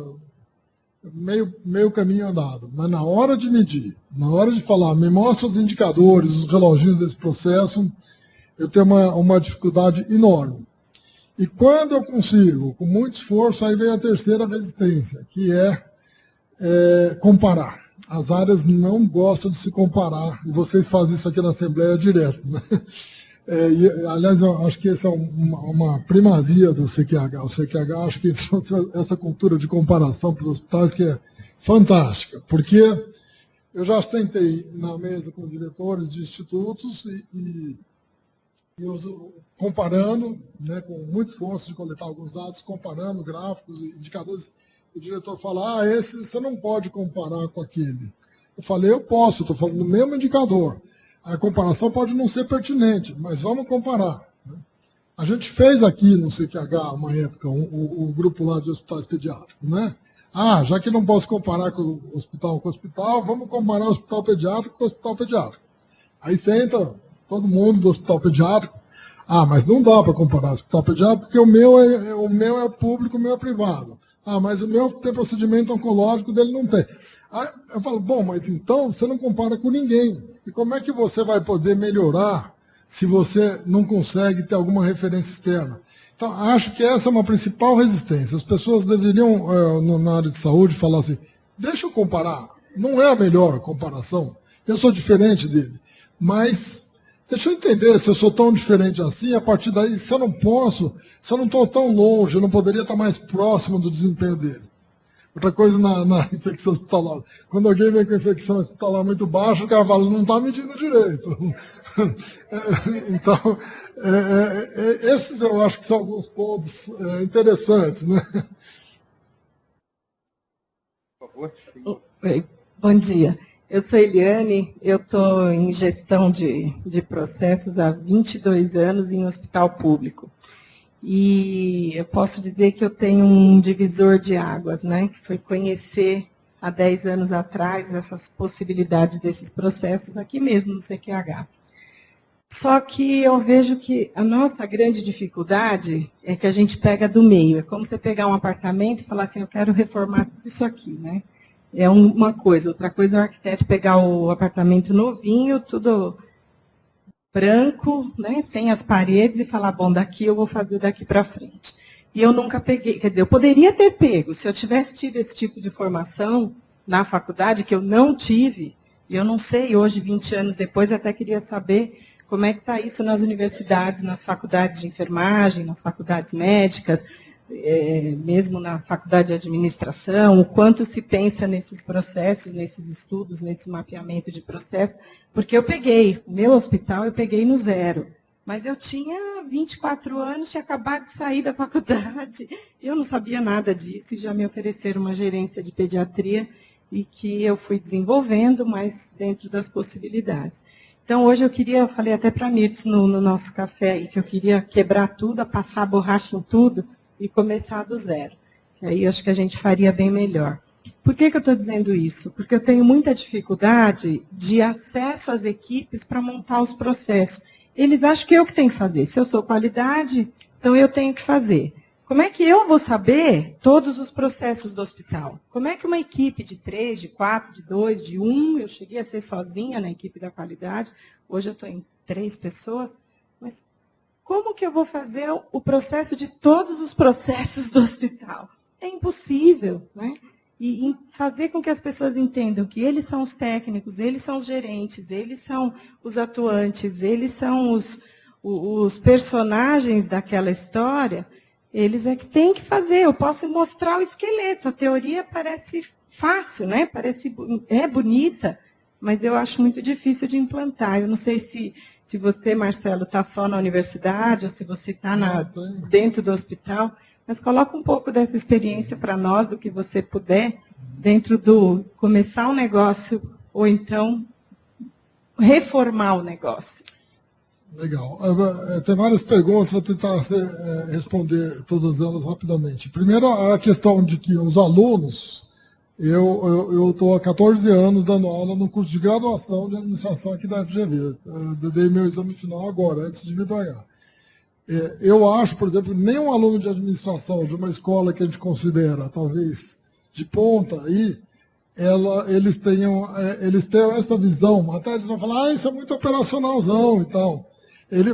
meio caminho andado. Mas na hora de medir, na hora de falar, me mostra os indicadores, os reloginhos desse processo, eu tenho uma dificuldade enorme. E quando eu consigo, com muito esforço, aí vem a terceira resistência, que é comparar. As áreas não gostam de se comparar, e vocês fazem isso aqui na Assembleia direto, né? Aliás, eu acho que essa é uma primazia do CQH. O CQH, acho que trouxe essa cultura de comparação para os hospitais que é fantástica, porque eu já sentei na mesa com diretores de institutos e comparando, né, com muito esforço de coletar alguns dados, comparando gráficos e indicadores, o diretor fala, esse você não pode comparar com aquele. Eu falei, eu posso, estou falando do mesmo indicador. A comparação pode não ser pertinente, mas vamos comparar. Né? A gente fez aqui no CQH, uma época, o grupo lá de hospitais pediátricos. Né? Já que não posso comparar com o hospital, vamos comparar o hospital pediátrico com o hospital pediátrico. Aí senta todo mundo do hospital pediátrico. Mas não dá para comparar o hospital pediátrico, porque o meu é público, o meu é privado. Mas o meu tem procedimento oncológico, dele não tem. Aí eu falo, bom, mas então você não compara com ninguém. E como é que você vai poder melhorar se você não consegue ter alguma referência externa? Então, acho que essa é uma principal resistência. As pessoas deveriam, na área de saúde, falar assim, deixa eu comparar. Não é a melhor comparação. Eu sou diferente dele. Mas deixa eu entender, se eu sou tão diferente assim, a partir daí, se eu não estou tão longe, eu não poderia estar mais próximo do desempenho dele. Outra coisa na infecção hospitalar. Quando alguém vem com infecção hospitalar muito baixa, o cara fala, não está medindo direito. Então, esses eu acho que são alguns pontos interessantes. Né? Por favor. Oi, bom dia. Eu sou Eliane, eu estou em gestão de processos há 22 anos em hospital público. E eu posso dizer que eu tenho um divisor de águas, né? Que foi conhecer há 10 anos atrás, essas possibilidades desses processos aqui mesmo no CQH. Só que eu vejo que a nossa grande dificuldade é que a gente pega do meio. É como você pegar um apartamento e falar assim, eu quero reformar tudo isso aqui, né? É uma coisa. Outra coisa é o arquiteto pegar o apartamento novinho, tudo branco, né, sem as paredes, e falar, bom, daqui eu vou fazer daqui para frente. E eu nunca peguei, quer dizer, eu poderia ter pego, se eu tivesse tido esse tipo de formação na faculdade, que eu não tive, e eu não sei, hoje, 20 anos depois, eu até queria saber como é que está isso nas universidades, nas faculdades de enfermagem, nas faculdades médicas, mesmo na faculdade de administração, o quanto se pensa nesses processos, nesses estudos, nesse mapeamento de processo, porque eu peguei, o meu hospital eu peguei no zero, mas eu tinha 24 anos, tinha acabado de sair da faculdade, eu não sabia nada disso, e já me ofereceram uma gerência de pediatria, e que eu fui desenvolvendo, mas dentro das possibilidades. Então, hoje eu falei até para a Mirtz no nosso café, aí, que eu queria quebrar tudo, passar a borracha em tudo, e começar do zero. Que aí eu acho que a gente faria bem melhor. Por que eu estou dizendo isso? Porque eu tenho muita dificuldade de acesso às equipes para montar os processos. Eles acham que eu que tenho que fazer. Se eu sou qualidade, então eu tenho que fazer. Como é que eu vou saber todos os processos do hospital? Como é que uma equipe de 3, de 4, de 2, de 1, eu cheguei a ser sozinha na equipe da qualidade, hoje eu estou em 3 pessoas, mas como que eu vou fazer o processo de todos os processos do hospital? É impossível, né? E fazer com que as pessoas entendam que eles são os técnicos, eles são os gerentes, eles são os atuantes, eles são os personagens daquela história, eles é que têm que fazer. Eu posso mostrar o esqueleto, a teoria parece fácil, né? É bonita, mas eu acho muito difícil de implantar. Eu não sei se você, Marcelo, está só na universidade ou se você está dentro do hospital, mas coloca um pouco dessa experiência para nós, do que você puder, dentro do começar um negócio ou então reformar o negócio. Legal. Tem várias perguntas, vou tentar responder todas elas rapidamente. Primeiro, a questão de que os alunos, eu estou há 14 anos dando aula no curso de graduação de administração aqui da FGV. Eu dei meu exame final agora, antes de vir para cá. Eu acho, por exemplo, nenhum aluno de administração de uma escola que a gente considera, talvez, de ponta aí, eles tenham essa visão. Até eles vão falar, isso é muito operacionalzão e tal.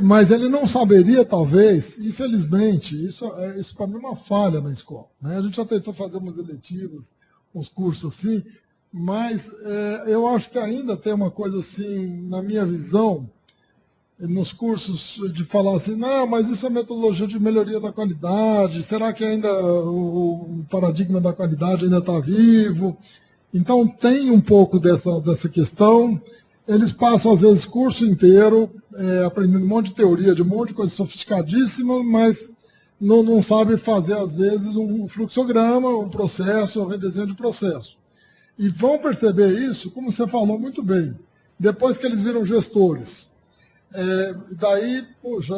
Mas ele não saberia, talvez, infelizmente, isso para mim é uma falha na escola, né? A gente já tentou fazer umas eletivas, uns cursos assim, mas eu acho que ainda tem uma coisa assim, na minha visão, nos cursos de falar assim, não, mas isso é metodologia de melhoria da qualidade, será que ainda o paradigma da qualidade ainda está vivo? Então tem um pouco dessa questão. Eles passam, às vezes, curso inteiro, aprendendo um monte de teoria, de um monte de coisa sofisticadíssima, mas não sabe fazer, às vezes, um fluxograma, um processo, um redesenho de processo. E vão perceber isso, como você falou muito bem, depois que eles viram gestores. Daí, poxa,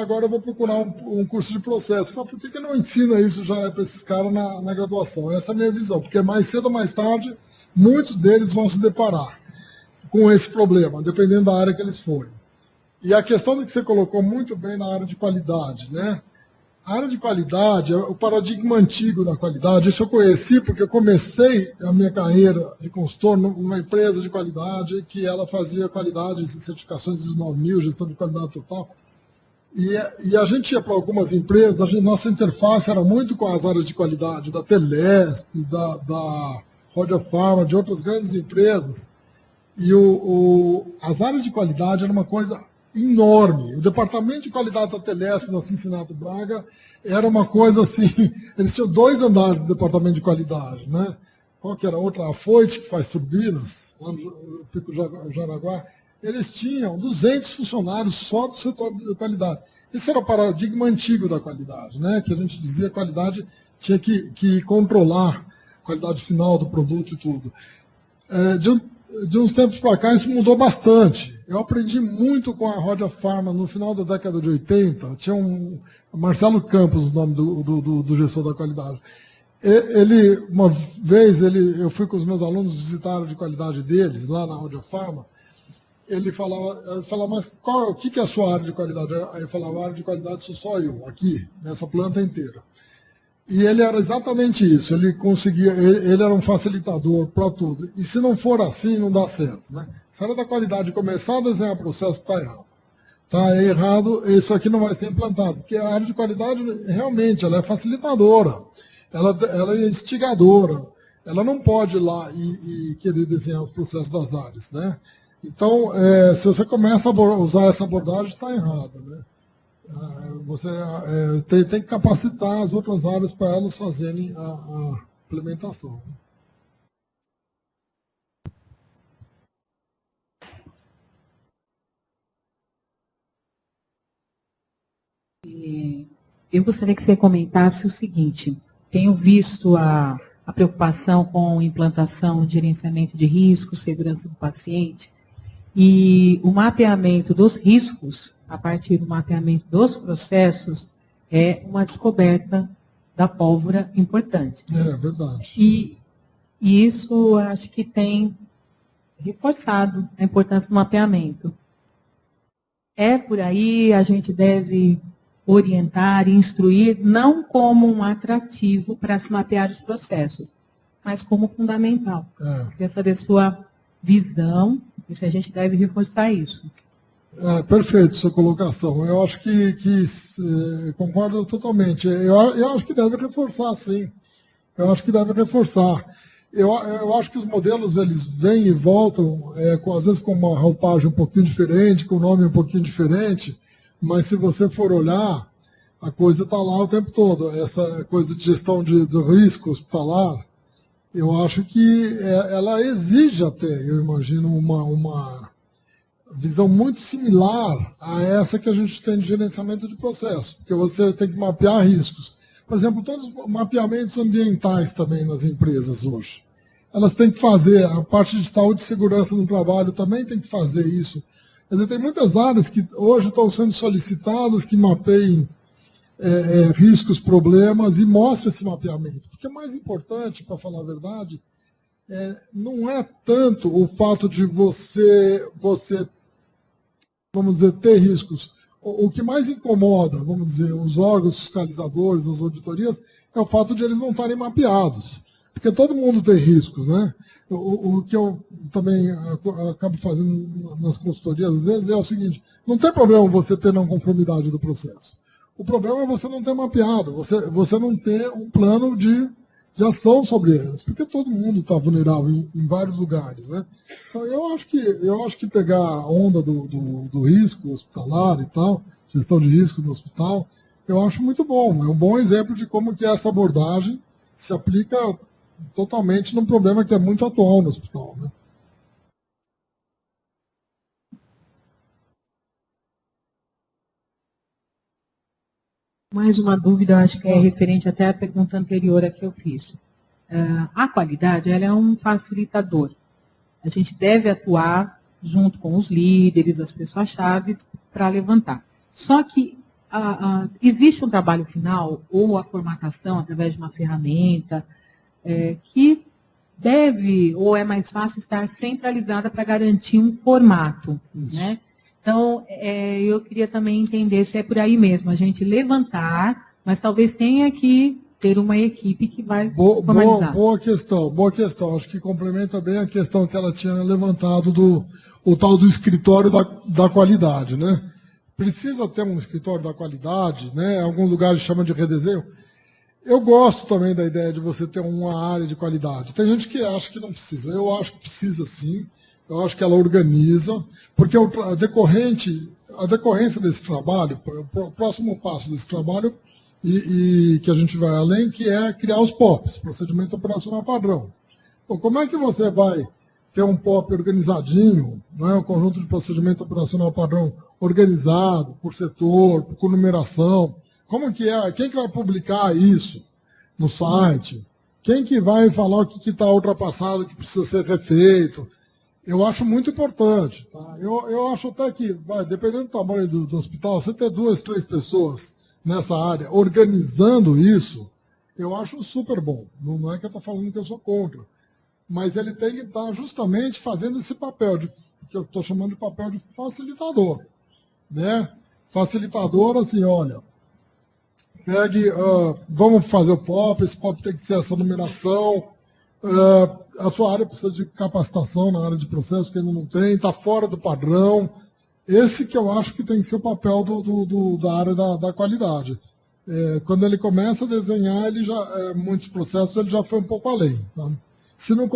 agora eu vou procurar um curso de processo. Por que não ensina isso já para esses caras na graduação? Essa é a minha visão, porque mais cedo ou mais tarde, muitos deles vão se deparar com esse problema, dependendo da área que eles forem. E a questão do que você colocou muito bem na área de qualidade, né? A área de qualidade, o paradigma antigo da qualidade, isso eu conheci porque eu comecei a minha carreira de consultor numa empresa de qualidade que ela fazia qualidade, certificações de 9.000, gestão de qualidade total. E a gente ia para algumas empresas, nossa interface era muito com as áreas de qualidade, da Telesp, da Rodia Pharma, de outras grandes empresas. E as áreas de qualidade eram uma coisa enorme. O departamento de qualidade da Telesp, na Cincinnati Braga, era uma coisa assim, eles tinham 2 andares do departamento de qualidade, né? Qual que era a outra? A Foit, que faz turbinas, lá no Pico Jaraguá. Eles tinham 200 funcionários só do setor de qualidade. Esse era o paradigma antigo da qualidade, né? Que a gente dizia que a qualidade tinha que controlar a qualidade final do produto e tudo. De uns tempos para cá, isso mudou bastante. Eu aprendi muito com a Rodia Pharma no final da década de 80. Tinha Marcelo Campos, o nome do gestor da qualidade. Uma vez, eu fui com os meus alunos visitar a área de qualidade deles, lá na Audiofarma. Ele falava, mas o que é a sua área de qualidade? Aí eu falava, a área de qualidade sou só eu, aqui, nessa planta inteira. E ele era exatamente isso, ele era um facilitador para tudo. E se não for assim, não dá certo. Né? Se a área da qualidade começar a desenhar processo, está errado. Está errado, isso aqui não vai ser implantado, porque a área de qualidade, realmente, ela é facilitadora, ela é instigadora, ela não pode ir lá e querer desenhar os processos das áreas. Né? Então, se você começa a usar essa abordagem, está errada. Né? Você tem que capacitar as outras áreas para elas fazerem a implementação. Eu gostaria que você comentasse o seguinte: tenho visto a preocupação com implantação de gerenciamento de riscos, segurança do paciente, e o mapeamento dos riscos, a partir do mapeamento dos processos, é uma descoberta da pólvora importante. É verdade. E isso acho que tem reforçado a importância do mapeamento. É por aí, a gente deve orientar e instruir, não como um atrativo para se mapear os processos, mas como fundamental. Queria saber sua visão e se a gente deve reforçar isso. Perfeito, sua colocação. Eu acho que concordo totalmente. Eu acho que deve reforçar, sim. Eu acho que deve reforçar. Eu acho que os modelos, eles vêm e voltam, às vezes com uma roupagem um pouquinho diferente, com um nome um pouquinho diferente, mas se você for olhar, a coisa está lá o tempo todo. Essa coisa de gestão de risco hospitalar, eu acho que ela exige até, eu imagino, uma visão muito similar a essa que a gente tem de gerenciamento de processo, porque você tem que mapear riscos. Por exemplo, todos os mapeamentos ambientais também nas empresas hoje. Elas têm que fazer, a parte de saúde e segurança no trabalho também tem que fazer isso. Quer dizer, tem muitas áreas que hoje estão sendo solicitadas que mapeiem riscos, problemas e mostrem esse mapeamento. Porque o mais importante, para falar a verdade, não é tanto o fato de você, vamos dizer, ter riscos. O que mais incomoda, vamos dizer, os órgãos fiscalizadores, as auditorias, é o fato de eles não estarem mapeados. Porque todo mundo tem riscos, né? O que eu também acabo fazendo nas consultorias, às vezes, é o seguinte: não tem problema você ter não conformidade do processo. O problema é você não ter mapeado, você não ter um plano de ação sobre eles, porque todo mundo está vulnerável em vários lugares, né? Então, eu acho que pegar a onda do risco hospitalar e tal, gestão de risco no hospital, eu acho muito bom. É um bom exemplo de como que essa abordagem se aplica totalmente num problema que é muito atual no hospital, né? Mais uma dúvida, acho que é referente até à pergunta anterior a que eu fiz. A qualidade, ela é um facilitador. A gente deve atuar junto com os líderes, as pessoas-chave, para levantar. Só que existe um trabalho final, ou a formatação através de uma ferramenta, que deve, ou é mais fácil estar centralizada para garantir um formato, né? Então, eu queria também entender se é por aí mesmo, a gente levantar, mas talvez tenha que ter uma equipe que vai formalizar. Boa questão. Acho que complementa bem a questão que ela tinha levantado o tal do escritório da qualidade, né? Precisa ter um escritório da qualidade, né? Em alguns lugares chama de redesenho. Eu gosto também da ideia de você ter uma área de qualidade. Tem gente que acha que não precisa. Eu acho que precisa, sim. Eu acho que ela organiza, porque a decorrência desse trabalho, o próximo passo desse trabalho, e que a gente vai além, que é criar os POPs, Procedimento Operacional Padrão. Bom, como é que você vai ter um POP organizadinho, um conjunto de procedimento operacional padrão organizado, por setor, por numeração? Como que é? Quem que vai publicar isso no site? Quem que vai falar o que está ultrapassado, que precisa ser refeito? Eu acho muito importante. Tá? Eu acho até que, dependendo do tamanho do hospital, você ter 2, 3 pessoas nessa área organizando isso, eu acho super bom. Não é que eu estou falando que eu sou contra. Mas ele tem que estar justamente fazendo esse papel, que eu estou chamando de papel de facilitador. Né? Facilitador, assim, olha, vamos fazer o POP, esse POP tem que ser essa numeração, a sua área precisa de capacitação na área de processo, que ainda não tem, está fora do padrão. Esse que eu acho que tem que ser o papel da área da qualidade. Quando ele começa a desenhar, ele muitos processos ele já foi um pouco além. Tá? Se no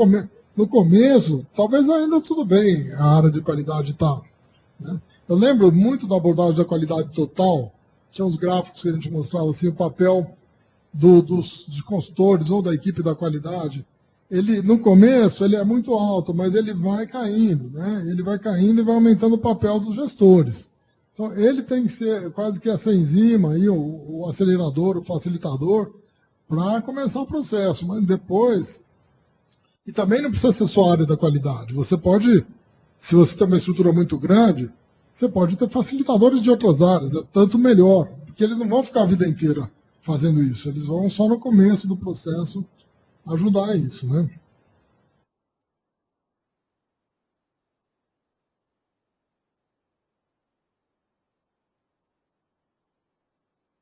começo, talvez ainda tudo bem, a área de qualidade está. Né? Eu lembro muito da abordagem da qualidade total, tinha uns gráficos que a gente mostrava assim, o papel dos consultores ou da equipe da qualidade. Ele, no começo, ele é muito alto, mas ele vai caindo, né? Ele vai caindo e vai aumentando o papel dos gestores. Então, ele tem que ser quase que essa enzima, aí, o acelerador, o facilitador, para começar o processo. Mas depois... E também não precisa ser só a área da qualidade. Você pode, se você tem uma estrutura muito grande, você pode ter facilitadores de outras áreas, tanto melhor, porque eles não vão ficar a vida inteira fazendo isso, eles vão só no começo do processo ajudar isso, né?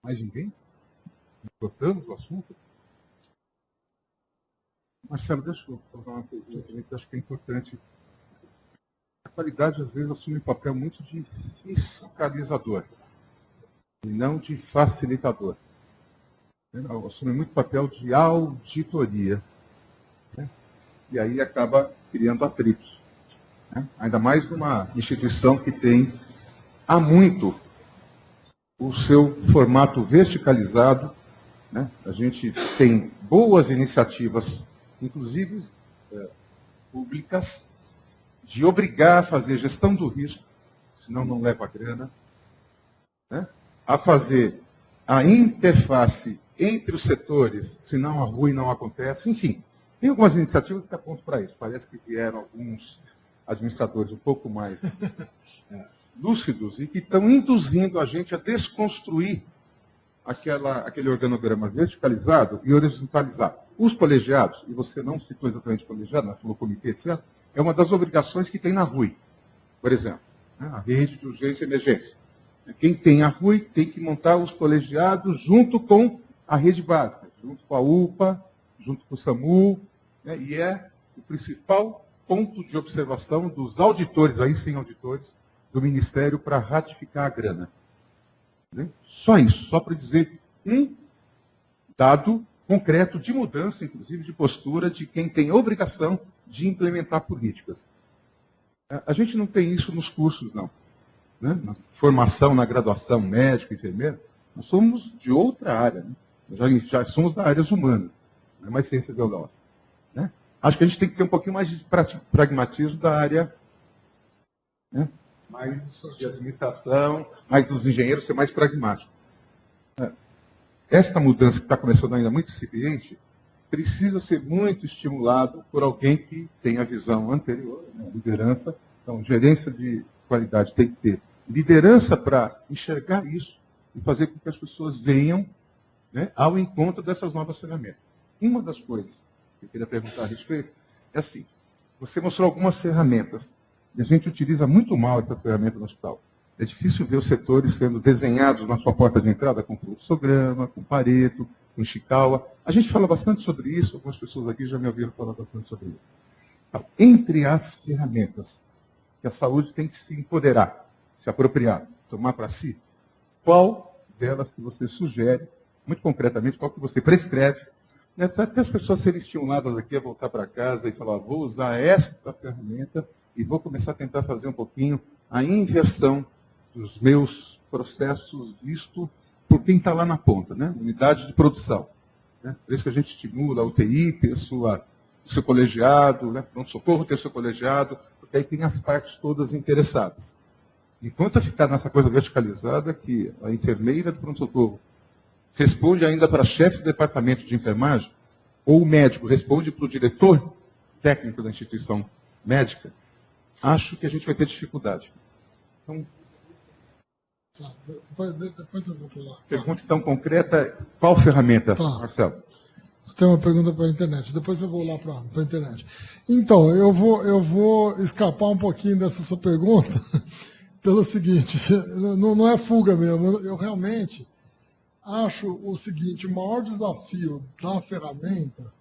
Mais ninguém? Cortamos o assunto? Marcelo, deixa eu falar uma coisa que eu acho que é importante. A qualidade, às vezes, assume um papel muito de fiscalizador e não de facilitador. Assume muito papel de auditoria. Né? E aí acaba criando atritos. Né? Ainda mais numa instituição que tem, há muito, o seu formato verticalizado. Né? A gente tem boas iniciativas, inclusive públicas, de obrigar a fazer gestão do risco, senão não leva grana, né? A fazer a interface entre os setores, senão a RUI não acontece. Enfim, tem algumas iniciativas que apontam para isso. Parece que vieram alguns administradores um pouco mais lúcidos e que estão induzindo a gente a desconstruir aquele organograma verticalizado e horizontalizado. Os colegiados, e você não citou exatamente colegiado, mas falou comitê, etc., é uma das obrigações que tem na RUI, por exemplo, né? A rede de urgência e emergência. Quem tem a RUI tem que montar os colegiados junto com a rede básica, junto com a UPA, junto com o SAMU, né? E é o principal ponto de observação dos auditores, aí sem auditores, do Ministério para ratificar a grana. Né? Só isso, só para dizer um dado concreto de mudança, inclusive de postura de quem tem obrigação de implementar políticas. A gente não tem isso nos cursos, não. Né? Na formação, na graduação, médico, enfermeiro, nós somos de outra área. Né? Já somos da áreas humanas, não é mais ciência biológica. Né? Acho que a gente tem que ter um pouquinho mais de pragmatismo da área, né? Mais de administração, mais dos engenheiros, ser mais pragmático. Esta mudança que está começando ainda muito incipiente, precisa ser muito estimulado por alguém que tem a visão anterior, né, liderança. Então, gerência de qualidade tem que ter liderança para enxergar isso e fazer com que as pessoas venham, né, ao encontro dessas novas ferramentas. Uma das coisas que eu queria perguntar a respeito é assim, você mostrou algumas ferramentas, e a gente utiliza muito mal essa ferramenta no hospital. É difícil ver os setores sendo desenhados na sua porta de entrada com fluxograma, com Pareto, com Ishikawa. A gente fala bastante sobre isso, algumas pessoas aqui já me ouviram falar bastante sobre isso. Então, entre as ferramentas que a saúde tem que se empoderar, se apropriar, tomar para si, qual delas que você sugere, muito concretamente, qual que você prescreve, né, até as pessoas serem estimuladas aqui a voltar para casa e falar, vou usar esta ferramenta e vou começar a tentar fazer um pouquinho a inversão dos meus processos visto por quem está lá na ponta, né? Unidade de produção. Né? Por isso que a gente estimula a UTI ter o seu colegiado, né? Pronto-socorro ter o seu colegiado, porque aí tem as partes todas interessadas. Enquanto ficar nessa coisa verticalizada, que a enfermeira do pronto-socorro responde ainda para chefe do departamento de enfermagem, ou o médico responde para o diretor técnico da instituição médica, acho que a gente vai ter dificuldade. Então, depois eu vou falar. Pergunta então concreta, qual ferramenta, Tá. Marcelo? Tem uma pergunta para a internet, depois eu vou lá para a internet. Então, eu vou escapar um pouquinho dessa sua pergunta pelo seguinte, não é fuga mesmo, eu realmente acho o seguinte, o maior desafio da ferramenta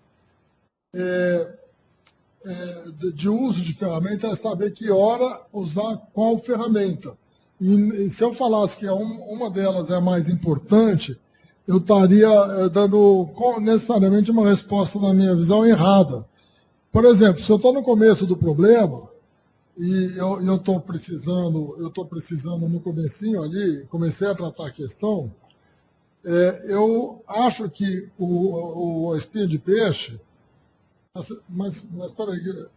de uso de ferramenta é saber que hora usar qual ferramenta. E se eu falasse que uma delas é a mais importante, eu estaria dando necessariamente uma resposta, na minha visão, errada. Por exemplo, se eu estou no começo do problema, e eu estou precisando no comecinho ali, comecei a tratar a questão, eu acho que a espinha de peixe, mas espera aí,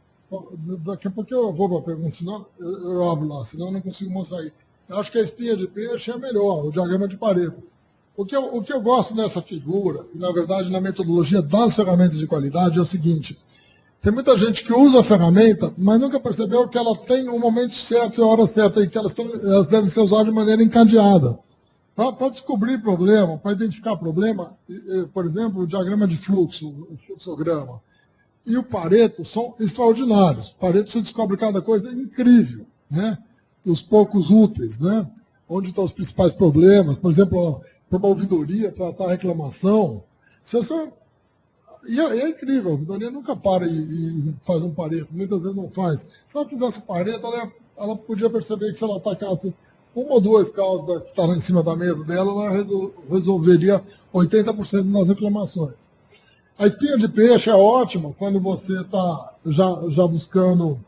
daqui a pouco eu vou para a pergunta, senão eu abro lá, senão eu não consigo mostrar aí. Eu acho que a espinha de peixe é melhor, o diagrama de Pareto. O que eu gosto nessa figura, e na verdade na metodologia das ferramentas de qualidade, é o seguinte: tem muita gente que usa a ferramenta, mas nunca percebeu que ela tem um momento certo e a hora certa, e que elas devem ser usadas de maneira encadeada. Para descobrir problema, para identificar problema, por exemplo, o diagrama de fluxo, o fluxograma, e o Pareto são extraordinários. O Pareto você descobre cada coisa incrível, né? Os poucos úteis, né? Onde estão os principais problemas, por exemplo, para uma ouvidoria, tratar reclamação. E é incrível, a ouvidoria nunca para e faz um Pareto, muitas vezes não faz. Se ela fizesse Pareto, ela podia perceber que se ela atacasse uma ou duas causas que estavam em cima da mesa dela, ela resolveria 80% das reclamações. A espinha de peixe é ótima quando você está já buscando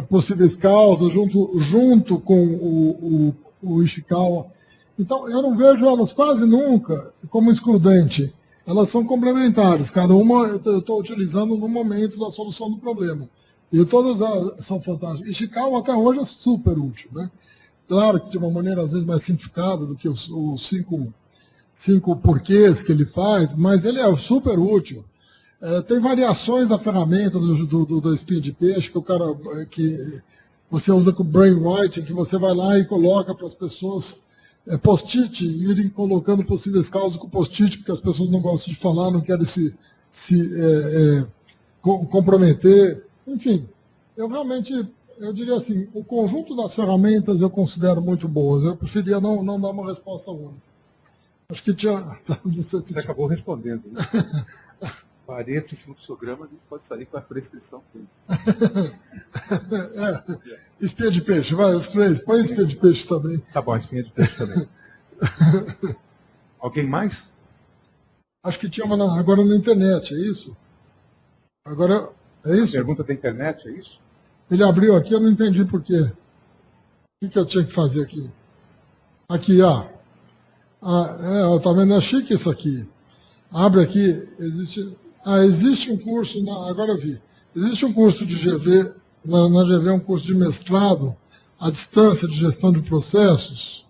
possíveis causas junto com o Ishikawa. Então, eu não vejo elas quase nunca como excludente. Elas são complementares, cada uma eu estou utilizando no momento da solução do problema. E todas elas são fantásticas. Ishikawa até hoje é super útil, né? Claro que de uma maneira às vezes mais simplificada do que os cinco porquês que ele faz, mas ele é super útil. Tem variações da ferramenta do espinho de peixe que você usa com brainwriting, que você vai lá e coloca para as pessoas post-it, irem colocando possíveis causas com post-it, porque as pessoas não gostam de falar, não querem se comprometer. Enfim, eu diria assim, o conjunto das ferramentas eu considero muito boas. Eu preferia não dar uma resposta única. Acho que tinha... Você acabou respondendo. Né? Pareto e fluxograma, a gente pode sair com a prescrição. Espinha de peixe, vai, os três. Põe espinha de peixe também. Tá bom, espinha de peixe também. Alguém mais? Acho que tinha uma agora na internet, é isso? Agora, é isso? Pergunta da internet, é isso? Ele abriu aqui, eu não entendi por quê. O que eu tinha que fazer aqui? Aqui, tá vendo? É chique isso aqui. Abre aqui, existe um curso, agora eu vi, existe um curso de GV, na GV um curso de mestrado, à distância de gestão de processos?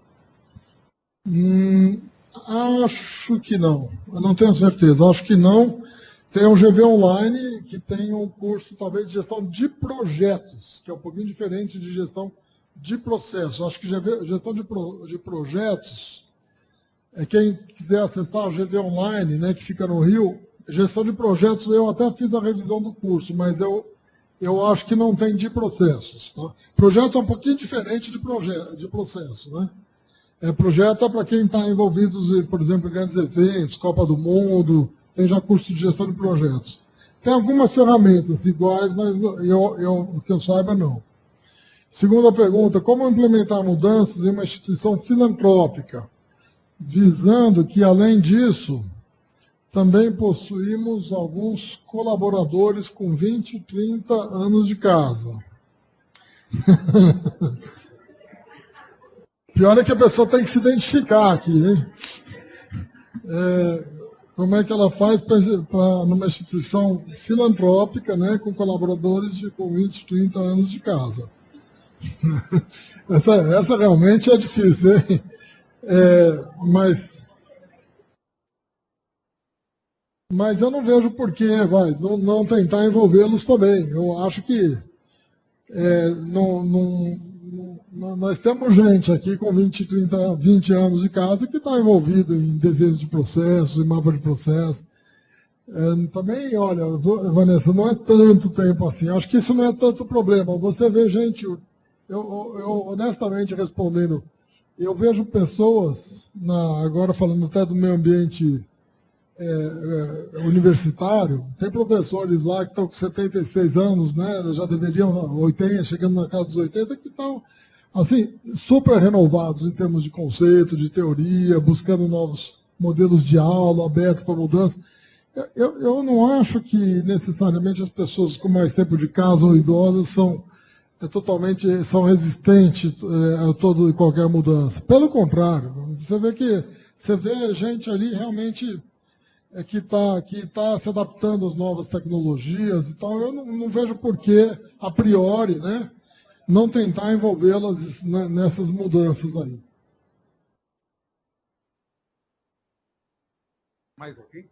Acho que não, eu não tenho certeza, acho que não. Tem um GV online que tem um curso, talvez, de gestão de projetos, que é um pouquinho diferente de gestão de processos. Acho que gestão de projetos, quem quiser acessar o GV online, né, que fica no Rio, gestão de projetos, eu até fiz a revisão do curso, mas eu acho que não tem de processos. Tá? Projetos é um pouquinho diferente de processo. Né? Projeto é para quem está envolvido, por exemplo, em grandes eventos, Copa do Mundo, tem já curso de gestão de projetos. Tem algumas ferramentas iguais, mas que eu saiba, não. Segunda pergunta, como implementar mudanças em uma instituição filantrópica, visando que, além disso, também possuímos alguns colaboradores com 20, 30 anos de casa. Pior é que a pessoa tem que se identificar aqui, hein? Como é que ela faz numa instituição filantrópica, né, com colaboradores com 20, 30 anos de casa? Essa realmente é difícil, hein? Mas eu não vejo por que não tentar envolvê-los também. Eu acho que nós temos gente aqui com 20 anos de casa que está envolvido em desenho de processos, em mapa de processo. Também, olha, Vanessa, não é tanto tempo assim. Acho que isso não é tanto problema. Você vê gente, eu honestamente respondendo, eu vejo pessoas, agora falando até do meio ambiente universitário, tem professores lá que estão com 76 anos, né, já deveriam 80, chegando na casa dos 80, que estão assim, super renovados em termos de conceito, de teoria, buscando novos modelos de aula, abertos para mudança. Eu não acho que necessariamente as pessoas com mais tempo de casa ou idosas são resistentes a toda e qualquer mudança. Pelo contrário, você vê gente ali realmente que está se adaptando às novas tecnologias e tal. Eu não vejo por que, a priori, né, não tentar envolvê-las nessas mudanças aí. Mais alguém?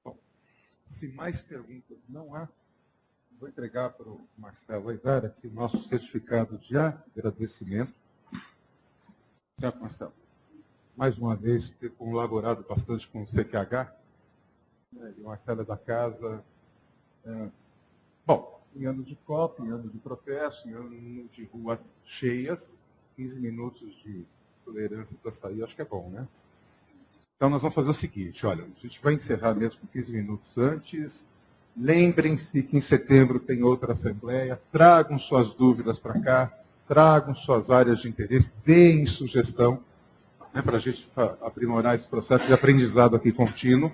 Bom, se mais perguntas não há, vou entregar para o Marcelo Aidar aqui o nosso certificado de agradecimento. Certo, Marcelo? Mais uma vez, ter colaborado bastante com o CQH. O Marcelo é da casa. Bom, em ano de COP, em ano de protesto, em ano de ruas cheias, 15 minutos de tolerância para sair, acho que é bom, né? Então, nós vamos fazer o seguinte, olha, a gente vai encerrar mesmo 15 minutos antes. Lembrem-se que em setembro tem outra assembleia, tragam suas dúvidas para cá, tragam suas áreas de interesse, deem sugestão, né, para a gente aprimorar esse processo de aprendizado aqui contínuo.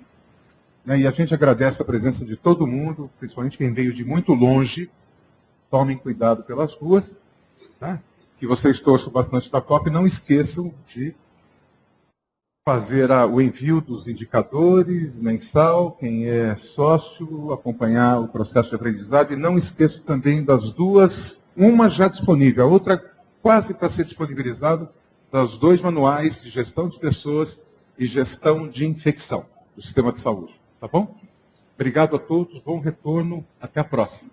Né, e a gente agradece a presença de todo mundo, principalmente quem veio de muito longe. Tomem cuidado pelas ruas, tá? Que vocês torçam bastante da COP. Não esqueçam de fazer o envio dos indicadores mensal, quem é sócio, acompanhar o processo de aprendizado. E não esqueçam também das duas, uma já disponível, a outra quase para ser disponibilizada, das 2 manuais de gestão de pessoas e gestão de infecção do sistema de saúde. Tá bom? Obrigado a todos, bom retorno, até a próxima.